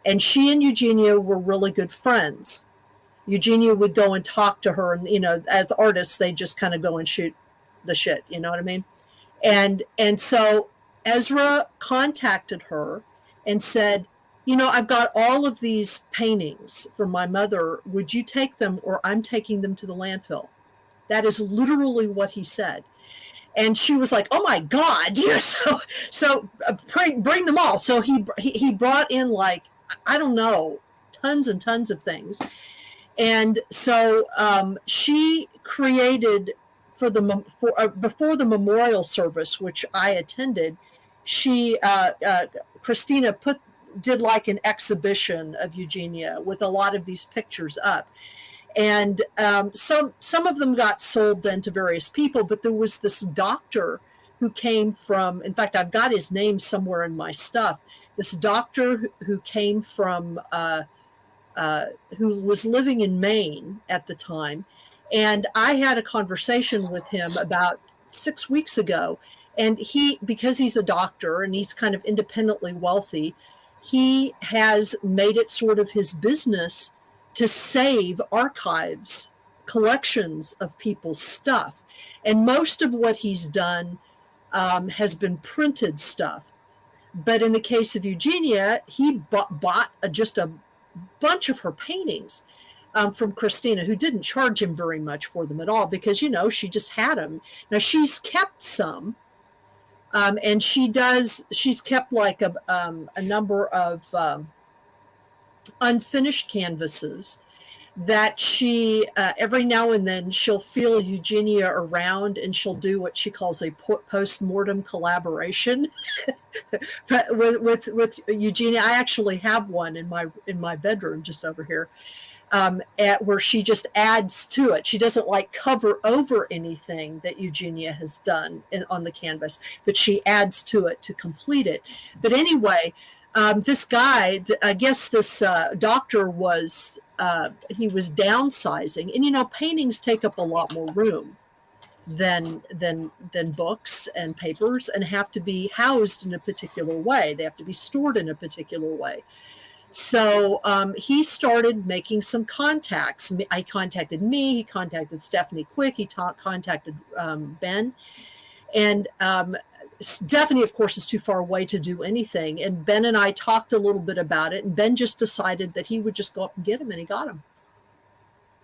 and she and Eugenia were really good friends. Eugenia would go and talk to her, and as artists, they just kind of go and shoot the shit. You know what I mean? And so Ezra contacted her and said, I've got all of these paintings from my mother. Would you take them, or I'm taking them to the landfill? That is literally what he said. And she was like, oh my God, so bring them all. So he brought in I don't know, tons and tons of things. And so she created before the memorial service, which I attended, Christina did an exhibition of Eugenia with a lot of these pictures up. And some of them got sold then to various people, but there was this doctor who came from, in fact, I've got his name somewhere in my stuff, this doctor who came from, who was living in Maine at the time. And I had a conversation with him about 6 weeks ago. And because he's a doctor and he's kind of independently wealthy, he has made it sort of his business to save archives, collections of people's stuff. And most of what he's done has been printed stuff. But in the case of Eugenia, he bought just a bunch of her paintings from Christina, who didn't charge him very much for them at all, because, she just had them. Now, she's kept some. And she's kept a number of unfinished canvases that she, every now and then, she'll feel Eugenia around and she'll do what she calls a post-mortem collaboration with Eugenia. I actually have one in my bedroom just over here. Where she just adds to it. She doesn't cover over anything that Eugenia has done on the canvas, but she adds to it to complete it. But anyway, this guy, I guess this doctor was downsizing, and paintings take up a lot more room than books and papers, and have to be housed in a particular way. They have to be stored in a particular way. So he started making some contacts. I contacted me. He contacted Stephanie Quick. He contacted Ben. And Stephanie, of course, is too far away to do anything. And Ben and I talked a little bit about it. And Ben just decided that he would just go up and get them. And he got them.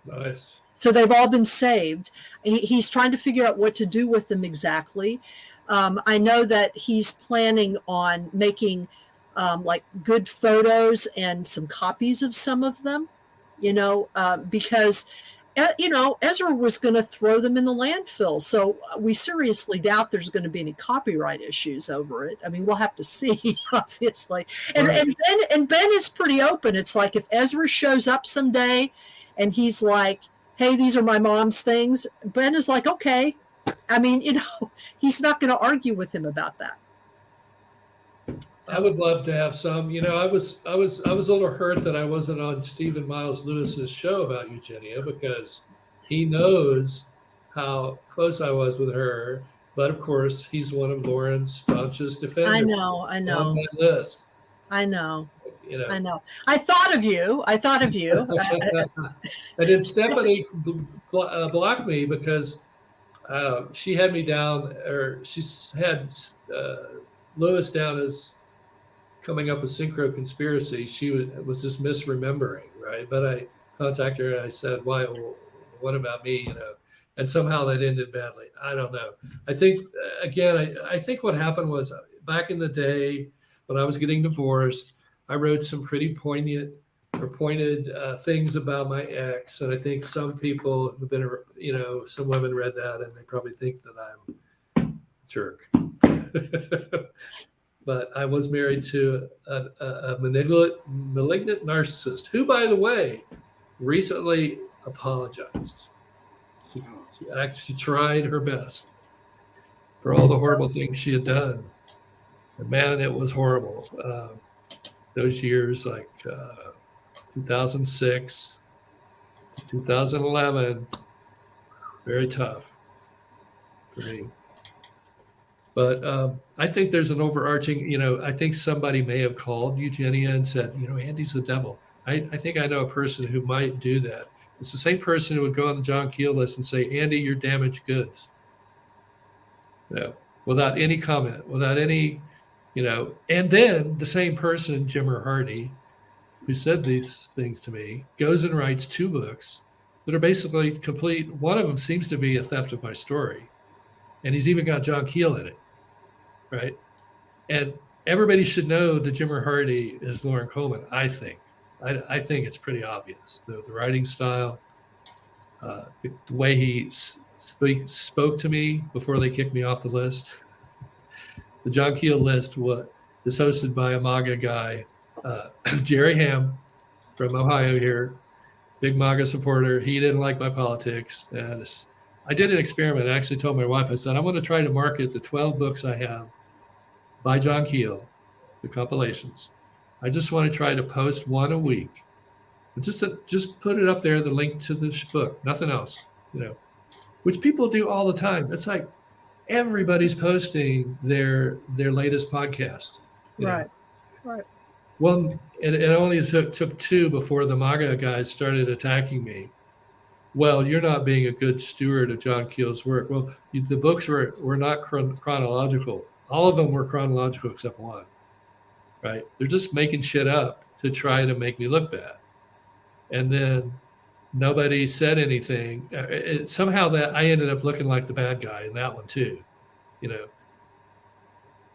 Nice. So they've all been saved. He's trying to figure out what to do with them exactly. I know that he's planning on making good photos and some copies of some of them, because Ezra was going to throw them in the landfill. So we seriously doubt there's going to be any copyright issues over it. I mean, we'll have to see, obviously. And Right. and Ben is pretty open. It's like if Ezra shows up someday and he's like, hey, these are my mom's things, Ben is like, okay. I mean, he's not going to argue with him about that. I would love to have some. I was a little hurt that I wasn't on Stephen Miles Lewis's show about Eugenia, because he knows how close I was with her. But of course, he's one of Lauren's staunchest defenders. I know. On my list. I know. I know. I thought of you. And then Stephanie blocked me because she had me down, or she had Lewis down as coming up with synchro conspiracy. She was just misremembering, right? But I contacted her and I said, why? Well, what about me? And somehow that ended badly. I don't know. I think, again, I think what happened was back in the day when I was getting divorced, I wrote some pretty pointed things about my ex. And I think some people have been, some women read that and they probably think that I'm a jerk. But I was married to a malignant narcissist who, by the way, recently apologized. She actually tried her best for all the horrible things she had done. And man, it was horrible. Those years, like 2006, 2011, very tough for me. But I think there's an overarching, I think somebody may have called Eugenia and said, Andy's the devil. I think I know a person who might do that. It's the same person who would go on the John Keel list and say, Andy, you're damaged goods. Without any comment, without any, and then the same person, Jimmer Hardy, who said these things to me, goes and writes 2 books that are basically complete. One of them seems to be a theft of my story. And he's even got John Keel in it. Right. And everybody should know that Jimmer Hardy is Lauren Coleman, I think. I think it's pretty obvious. The writing style, the way he spoke to me before they kicked me off the list. The John Keel list is hosted by a MAGA guy, Jerry Ham from Ohio here, big MAGA supporter. He didn't like my politics. And I did an experiment. I actually told my wife, I said, I'm going to try to market the 12 books I have by John Keel, the compilations. I just want to try to post one a week. Just put it up there, the link to this book, nothing else, which people do all the time. It's like everybody's posting their latest podcast. Right. Well, it only took 2 before the MAGA guys started attacking me. Well, you're not being a good steward of John Keel's work. Well, the books were not chronological. All of them were chronological except one, right? They're just making shit up to try to make me look bad. And then nobody said anything. Somehow that I ended up looking like the bad guy in that one too,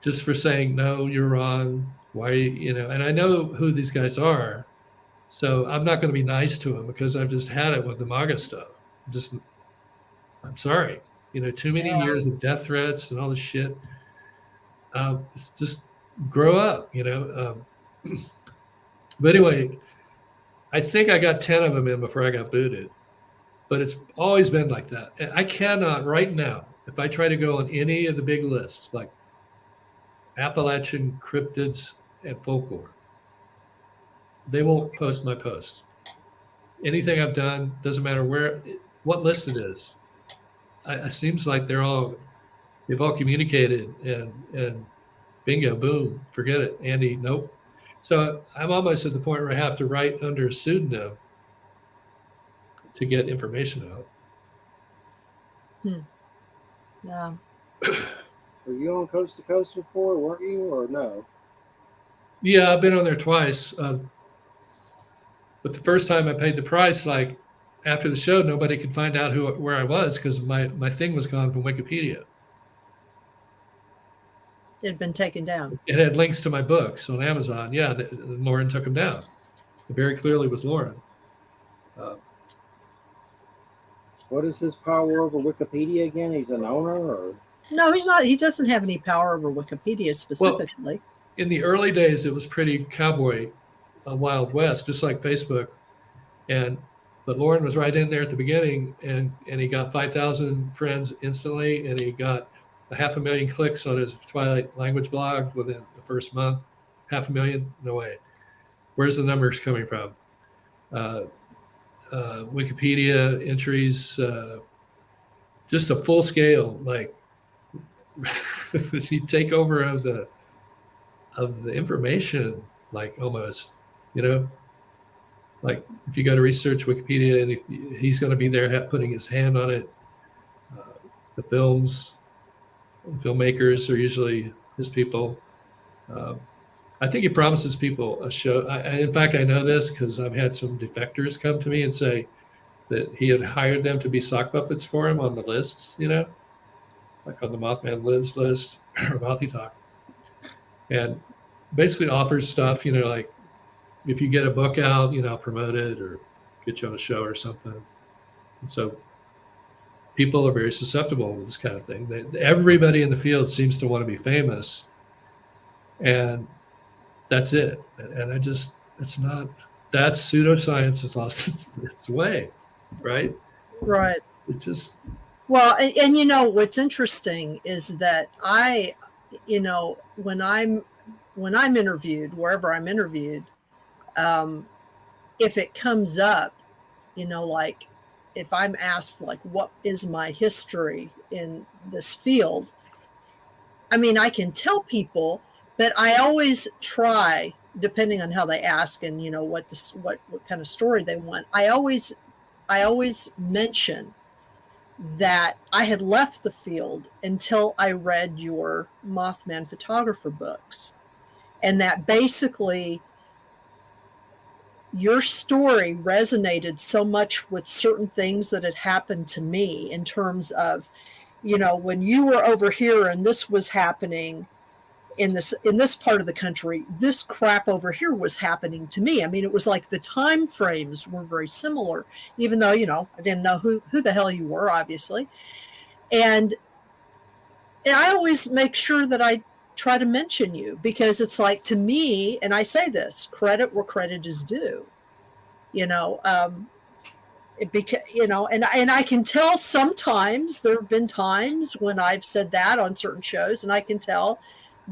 just for saying, no, you're wrong. Why, and I know who these guys are. So I'm not going to be nice to them because I've just had it with the MAGA stuff. I'm sorry. Too many years of death threats and all this shit. It's just grow up, But anyway, I think I got 10 of them in before I got booted. But it's always been like that. And I cannot right now, if I try to go on any of the big lists, like Appalachian cryptids and folklore, they won't post my posts. Anything I've done, doesn't matter what list it is. It seems like they've all communicated and bingo, boom, forget it. Andy, nope. So I'm almost at the point where I have to write under a pseudonym to get information out. Yeah. Were you on Coast to Coast before, weren't you, or no? Yeah, I've been on there twice. But the first time I paid the price, like after the show, nobody could find out where I was because my thing was gone from Wikipedia. It had been taken down. It had links to my books on Amazon. Yeah, Lauren took them down. It very clearly was Lauren. What is his power over Wikipedia again? He's an owner, or No, he's not. He doesn't have any power over Wikipedia Well, specifically. in the early days, it was pretty cowboy, Wild West, just like Facebook. And but Lauren was right in there at the beginning, and he got 5,000 friends instantly, and he got 500,000 clicks on his Twilight language blog within the first month. 500,000? No way. Where's the numbers coming from? Uh, Wikipedia entries, just a full scale, like you take over of the information, like almost, you know, like if you go to research Wikipedia, and if he's going to be there putting his hand on it. The filmmakers are usually his people. I think he promises people a show. In fact, I know this because I've had some defectors come to me and say that he had hired them to be sock puppets for him on the lists, you know, like on the Mothman Lives list or Mouthy Talk, and basically offers stuff, you know, like if you get a book out, you know, I'll promote it or get you on a show or something. And so people are very susceptible to this kind of thing. Everybody in the field seems to want to be famous, and that's it. And it's not, that's pseudoscience has lost its way, right? Right. It just, Well, and you know what's interesting is that you know, when I'm interviewed, wherever I'm interviewed, if it comes up, you know, like if I'm asked, like, what is my history in this field? I mean, I can tell people, but I always try, depending on how they ask and, you know, what kind of story they want. I always mention that I had left the field until I read your Mothman photographer books. And that basically your story resonated so much with certain things that had happened to me in terms of, you know, when you were over here and this was happening in this part of the country, this crap over here was happening to me. I mean, it was like the time frames were very similar, even though, you know, I didn't know who the hell you were, obviously. And I always make sure that I try to mention you, because it's like, to me, and I say this, credit where credit is due, you know, you know, and I can tell sometimes there have been times when I've said that on certain shows, and I can tell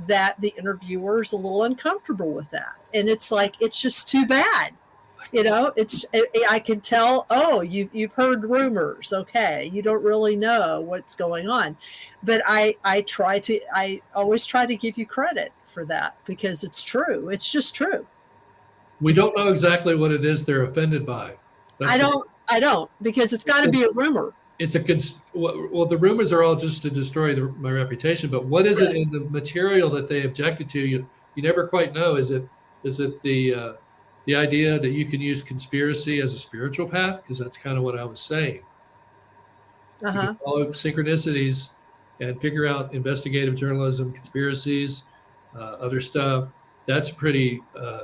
that the interviewer's a little uncomfortable with that. And it's like, it's just too bad. You know, I can tell, oh, you've heard rumors. Okay. You don't really know what's going on. But I always try to give you credit for that, because it's true. It's just true. we don't know exactly what it is they're offended by. I don't, because it's got to be a rumor. It's well, the rumors are all just to destroy my reputation, but what is it in the material that they objected to? You never quite know. Is it the idea that you can use conspiracy as a spiritual path? Because that's kind of what I was saying. You can follow synchronicities and figure out investigative journalism, conspiracies, other stuff. That's pretty.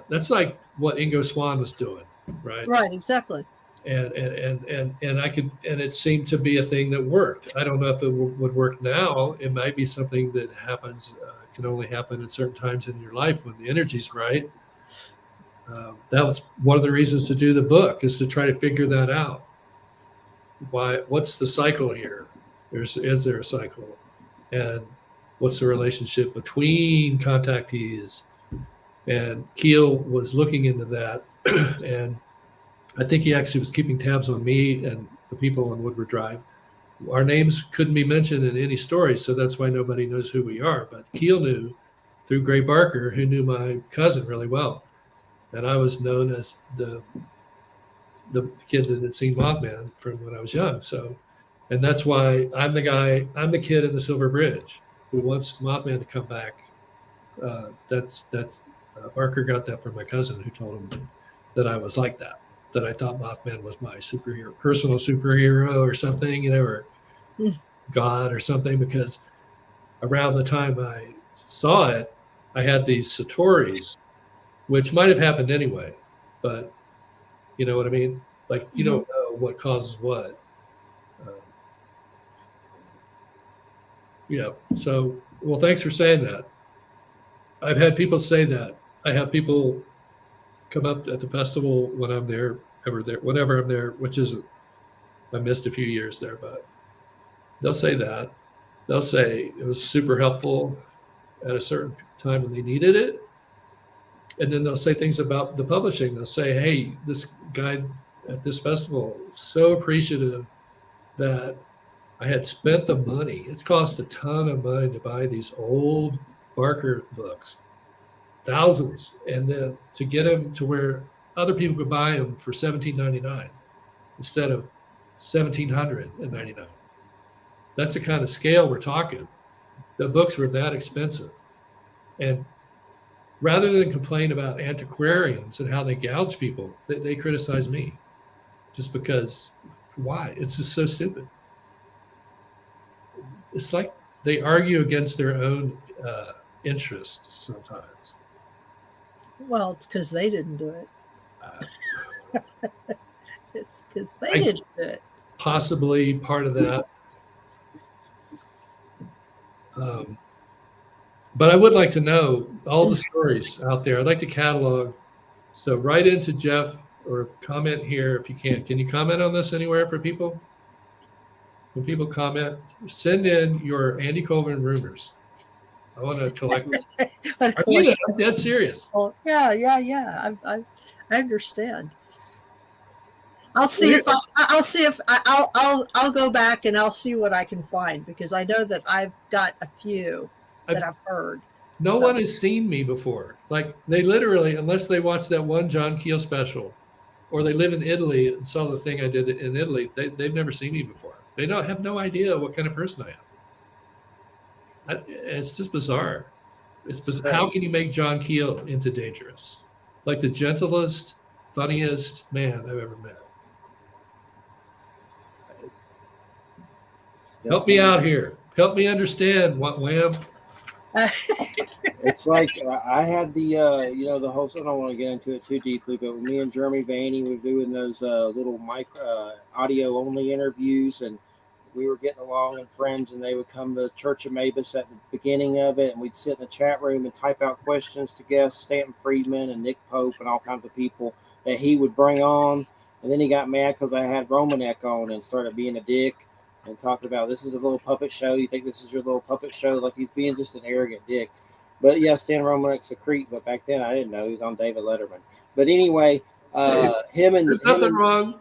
That's like what Ingo Swann was doing, right? Right, exactly. And it seemed to be a thing that worked. I don't know if it would work now. It might be something that happens, can only happen at certain times in your life when the energy's right. That was one of the reasons to do the book, is to try to figure that out. What's the cycle here? Is there a cycle? And what's the relationship between contactees? And Keel was looking into that. And I think he actually was keeping tabs on me and the people on Woodward Drive. Our names couldn't be mentioned in any story, so that's why nobody knows who we are. But Keel knew through Gray Barker, who knew my cousin really well. And I was known as the kid that had seen Mothman from when I was young. So, and that's why I'm the kid in the Silver Bridge who wants Mothman to come back. Barker got that from my cousin, who told him that I was like that I thought Mothman was my personal superhero or something, you know, or God or something, because around the time I saw it, I had these Satori's, which might have happened anyway, but you know what I mean? Like, you don't know what causes what. Yeah. So, well, thanks for saying that. I've had people say that. I have people come up at the festival when I'm there, whenever I'm there, which isn't, I missed a few years there, but they'll say that. They'll say it was super helpful at a certain time when they needed it. And then they'll say things about the publishing. They'll say, hey, this guy at this festival is so appreciative that I had spent the money. It's cost a ton of money to buy these old Barker books, thousands, and then to get them to where other people could buy them for $17.99 instead of $1,799. That's the kind of scale we're talking. The books were that expensive. And rather than complain about antiquarians and how they gouge people, they criticize me just because, why? It's just so stupid. It's like they argue against their own interests sometimes. Well, it's because they didn't do it. It's because they didn't do it. Possibly part of that. But I would like to know all the stories out there. I'd like to catalog. So write into Jeff or comment here if you can. Can you comment on this anywhere for people? When people comment, send in your Andy Colvin rumors. I want to collect this. I'm dead serious. Oh, yeah. I understand. I'll see if I'll go back and I'll see what I can find, because I know that I've got a few that I've heard. No one has seen me before. Like, they literally, unless they watched that one John Keel special, or they live in Italy and saw the thing I did in Italy, they've never seen me before. They have no idea what kind of person I am. It's just bizarre. It's bizarre. How can you make John Keel into dangerous? Like the gentlest, funniest man I've ever met. Help me out here. Help me understand what Wham. It's like I had the the whole. I don't want to get into it too deeply, but me and Jeremy Vaney were doing those little audio only interviews, and we were getting along and friends, and they would come to Church of Mabus at the beginning of it, and we'd sit in the chat room and type out questions to guests, Stanton Friedman and Nick Pope and all kinds of people that he would bring on. And then he got mad because I had Romanek on and started being a dick and talking about, this is a little puppet show. You think this is your little puppet show? Like, he's being just an arrogant dick. But yeah, Stan Romanek's a creep, but back then I didn't know he was on David Letterman. But anyway, there's nothing wrong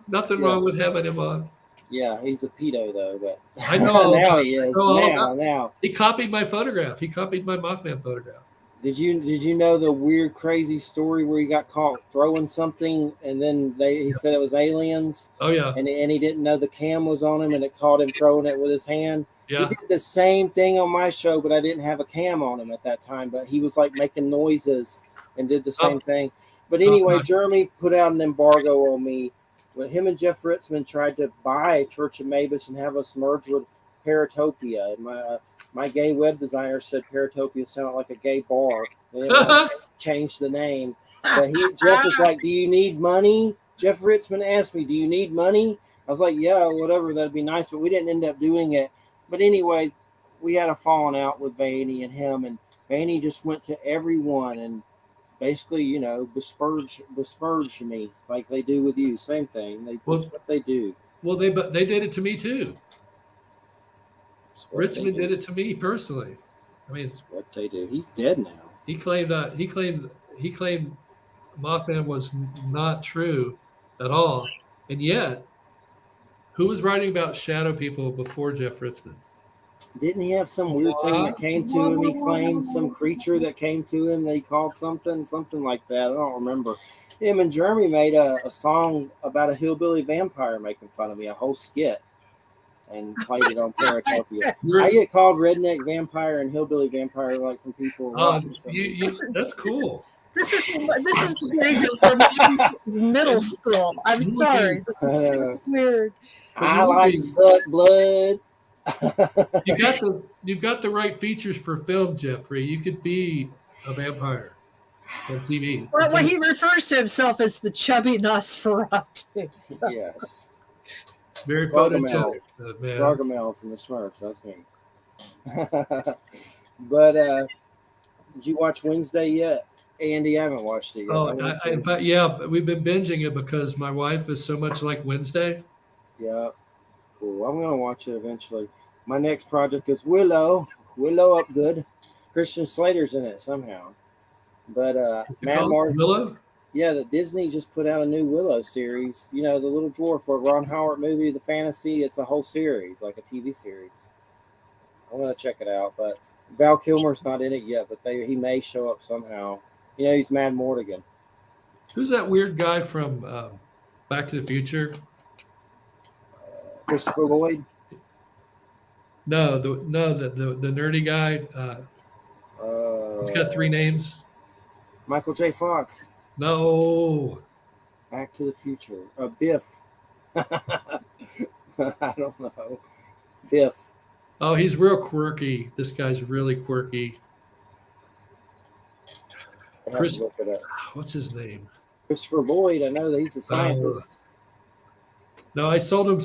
with having him on. Yeah, he's a pedo though, but I know now he is. Now he copied my photograph. He copied my Mothman photograph. Did you know the weird, crazy story where he got caught throwing something and then he said it was aliens? Oh yeah. And he didn't know the cam was on him and it caught him throwing it with his hand. Yeah. He did the same thing on my show, but I didn't have a cam on him at that time. But he was like making noises and did the same thing. But anyway, Jeremy put out an embargo on me. When him and Jeff Ritzman tried to buy Church of Mabus and have us merge with Paratopia, and my gay web designer said Paratopia sounded like a gay bar. They didn't change the name. But Jeff was like, "Do you need money?" Jeff Ritzman asked me, "Do you need money?" I was like, "Yeah, whatever, that'd be nice." But we didn't end up doing it. But anyway, we had a falling out with Vaney and him, and Vaney just went to everyone and basically, besmirched me like they do with you. Same thing. That's what they do. Well, they did it to me too. Richmond did it to me personally. I mean, that's what they do. He's dead now. He claimed Mothman was not true at all, and yet, who was writing about shadow people before Jeff Ritzman? Didn't he have some weird thing that came to him? He claimed some creature that came to him that he called something like that. I don't remember. Him and Jeremy made a song about a hillbilly vampire making fun of me, a whole skit, and played it on Paratopia. I get called redneck vampire and hillbilly vampire like from people. That's cool. This is from middle school. I'm sorry. This is so weird. I like to suck blood. You've got the right features for film, Jeffrey. You could be a vampire on TV. Well, he refers to himself as the chubby Nosferatu. So. Yes. Very photogenic, man. Gargamel from the Smurfs. That's me. But did you watch Wednesday yet? Andy, I haven't watched it yet. Oh, I want in to. fact, yeah, we've been binging it because my wife is so much like Wednesday. Yeah, cool. I'm gonna watch it eventually. My next project is Willow. Willow Upgood. Christian Slater's in it somehow. But What's it Mad called? Mark, Willow? yeah, the Disney just put out a new Willow series. You know, the Little Dwarf, or Ron Howard movie, the fantasy. It's a whole series, like a TV series. I'm gonna check it out. But Val Kilmer's not in it yet, but he may show up somehow. You know, he's Mad Mortigan. Who's that weird guy from Back to the Future? Christopher Lloyd. No, the nerdy guy. He's got 3 names. Michael J. Fox. No, Back to the Future. Biff. I don't know. Biff. oh, he's real quirky. This guy's really quirky. I have Chris, to look it up. what's his name? Christopher Lloyd. I know that he's a scientist. No, I sold him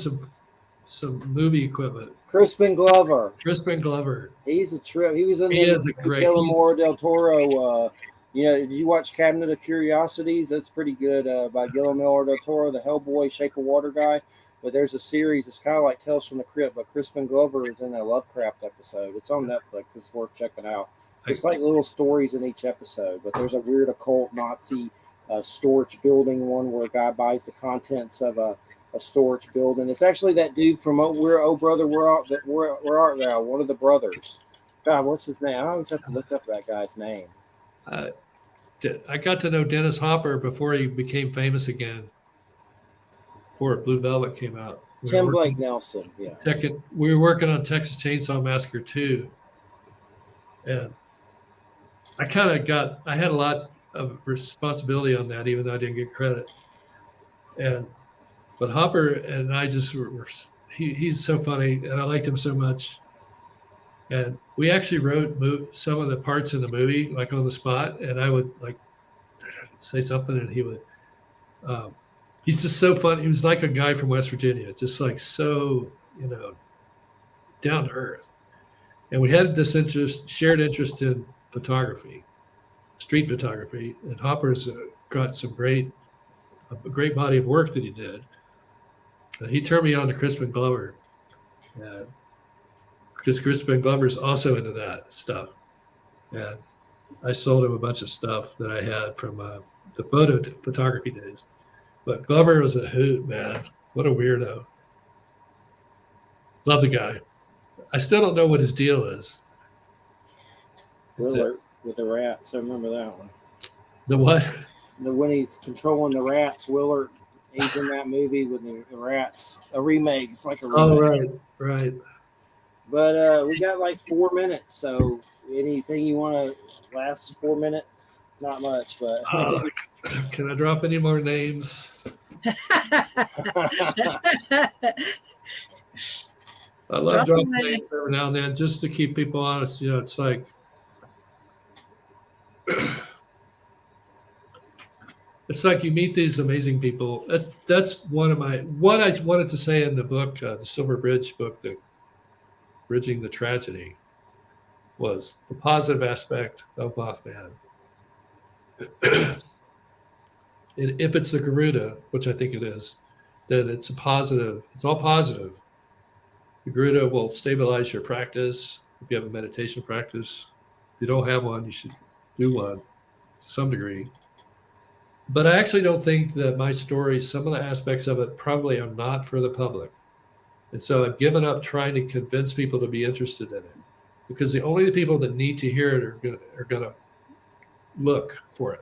some movie equipment. Crispin Glover. Crispin Glover. He's a trip. He was in He the is a great. Guillermo del Toro. You know, did you watch Cabinet of Curiosities? That's pretty good by Guillermo del Toro, the Hellboy, Shape of Water guy. But there's a series. It's kind of like Tales from the Crypt, but Crispin Glover is in a Lovecraft episode. It's on Netflix. It's worth checking out. It's like little stories in each episode, but there's a weird occult Nazi storage building one where a guy buys the contents of a storage building. It's actually that dude from Oh Brother, Where Art Thou? One of the brothers. God, what's his name? I always have to look up that guy's name. I got to know Dennis Hopper before he became famous again. Before Blue Velvet came out. Tim Blake Nelson, yeah. We were working on Texas Chainsaw Massacre 2. And I had a lot of responsibility on that, even though I didn't get credit. But Hopper and I just he's so funny, and I liked him so much. And we actually wrote some of the parts in the movie, like on the spot, and I would like say something, and he would. He's just so fun. He was like a guy from West Virginia, just like so, down to earth. And we had this shared interest in photography, street photography, and Hopper's got a great body of work that he did. And he turned me on to Crispin Glover, because Crispin Glover's also into that stuff. And I sold him a bunch of stuff that I had from the photography days. But Glover was a hoot, man. What a weirdo. Love the guy. I still don't know what his deal is. Willard with the rats. I remember that one. The what? When he's controlling the rats, Willard. He's in that movie with the rats. A remake. It's like a remake. Oh, right. But we got like 4 minutes. So anything you want to last 4 minutes? It's not much, but can I drop any more names? I love dropping names every now and then just to keep people honest. It's like it's like you meet these amazing people. That's what I wanted to say in the book, the Silver Bridge book, the Bridging the Tragedy, was the positive aspect of Mothman. If it's the Garuda, which I think it is, then it's a positive. It's all positive. The Garuda will stabilize your practice. If you have a meditation practice, if you don't have one, you should do one to some degree. But I actually don't think that my story, some of the aspects of it probably are not for the public. And so I've given up trying to convince people to be interested in it, because the only people that need to hear it are going to look for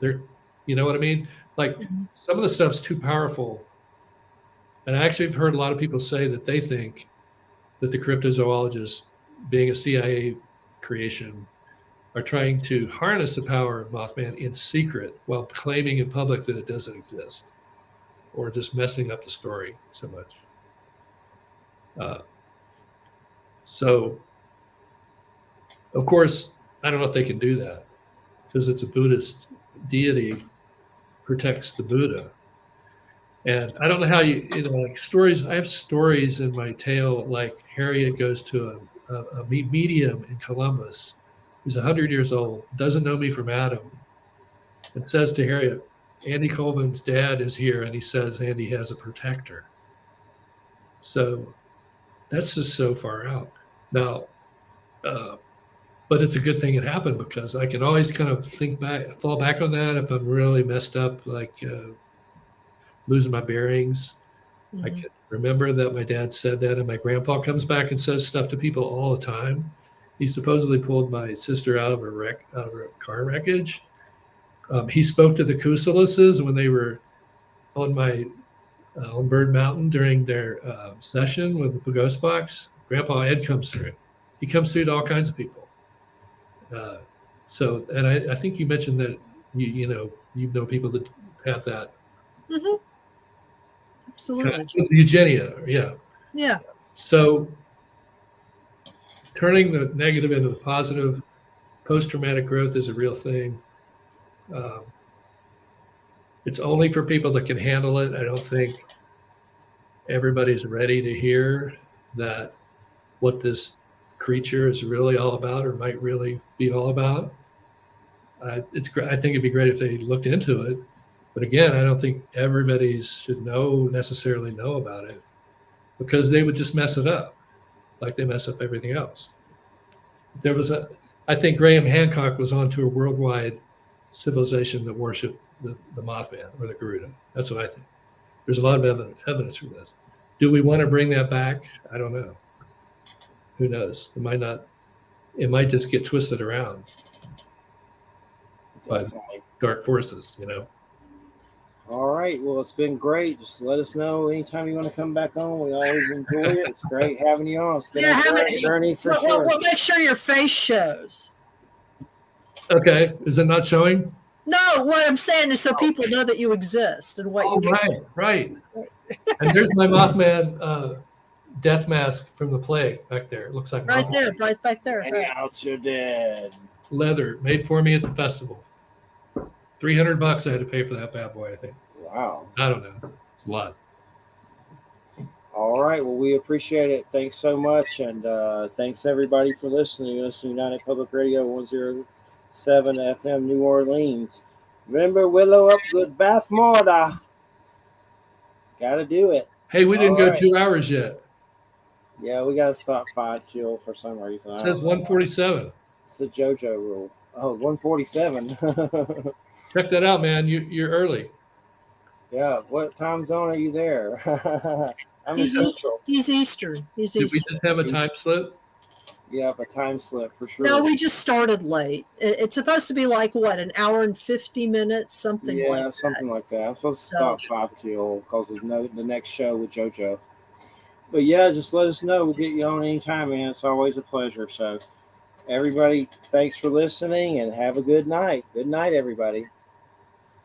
it. You know what I mean? Like some of the stuff's too powerful. And I actually have heard a lot of people say that they think that the cryptozoologists, being a CIA creation, are trying to harness the power of Mothman in secret while claiming in public that it doesn't exist, or just messing up the story so much. So, of course, I don't know if they can do that, because it's a Buddhist deity, protects the Buddha. And I don't know how like stories. I have stories in my tale, like Harriet goes to a medium in Columbus who's 100 years old, doesn't know me from Adam, and says to Harriet, Andy Colvin's dad is here, and he says Andy has a protector. So that's just so far out. Now, but it's a good thing it happened, because I can always kind of fall back on that if I'm really messed up, like losing my bearings. I can remember that my dad said that, and my grandpa comes back and says stuff to people all the time. He supposedly pulled my sister out of a car wreckage. He spoke to the Kusalises when they were on on Bird Mountain during their session with the Ghost Box. Grandpa Ed comes through. He comes through to all kinds of people. And I think you mentioned that you know people that have that. Mm-hmm. Absolutely. Eugenia, yeah. Yeah. So turning the negative into the positive, post-traumatic growth is a real thing. It's only for people that can handle it. I don't think everybody's ready to hear that what this creature is really all about, or might really be all about. I think it'd be great if they looked into it. But again, I don't think everybody should necessarily know about it, because they would just mess it up like they mess up everything else. I think Graham Hancock was onto a worldwide civilization that worshipped the Mothman or the Garuda. That's what I think. There's a lot of evidence for this. Do we want to bring that back? I don't know. Who knows? It might not. It might just get twisted around by dark forces, All right. Well, it's been great. Just let us know anytime you want to come back on. We always enjoy it. It's great having you on. It's been a great journey for sure. Well, make sure your face shows. Okay. Is it not showing? No, what I'm saying is so people know that you exist and what you do. Right. And there's my Mothman death mask from the plague back there. It looks like right back there. And out you're dead. Leather, made for me at the festival. $300 I had to pay for that bad boy, I think. Wow. I don't know. It's a lot. All right. Well, we appreciate it. Thanks so much. And thanks everybody for listening. Listen to United Public Radio 107 FM New Orleans. Remember, Willow up, good bath mortar. Got to do it. Hey, we didn't go 2 hours yet. Yeah, we got to stop 5 till for some reason. It says 147. It's the JoJo rule. Oh, 147. Check that out, man. You're early. Yeah. What time zone are you there? I'm in Central. He's Eastern. Did we just have a time slip? Yeah, a time slip for sure. No, we just started late. It's supposed to be like, what, an hour and 50 minutes, something like that. Yeah, something like that. I'm supposed to stop 5 till because of the next show with JoJo. But yeah, just let us know. We'll get you on anytime, man. It's always a pleasure. So everybody, thanks for listening and have a good night. Good night, everybody.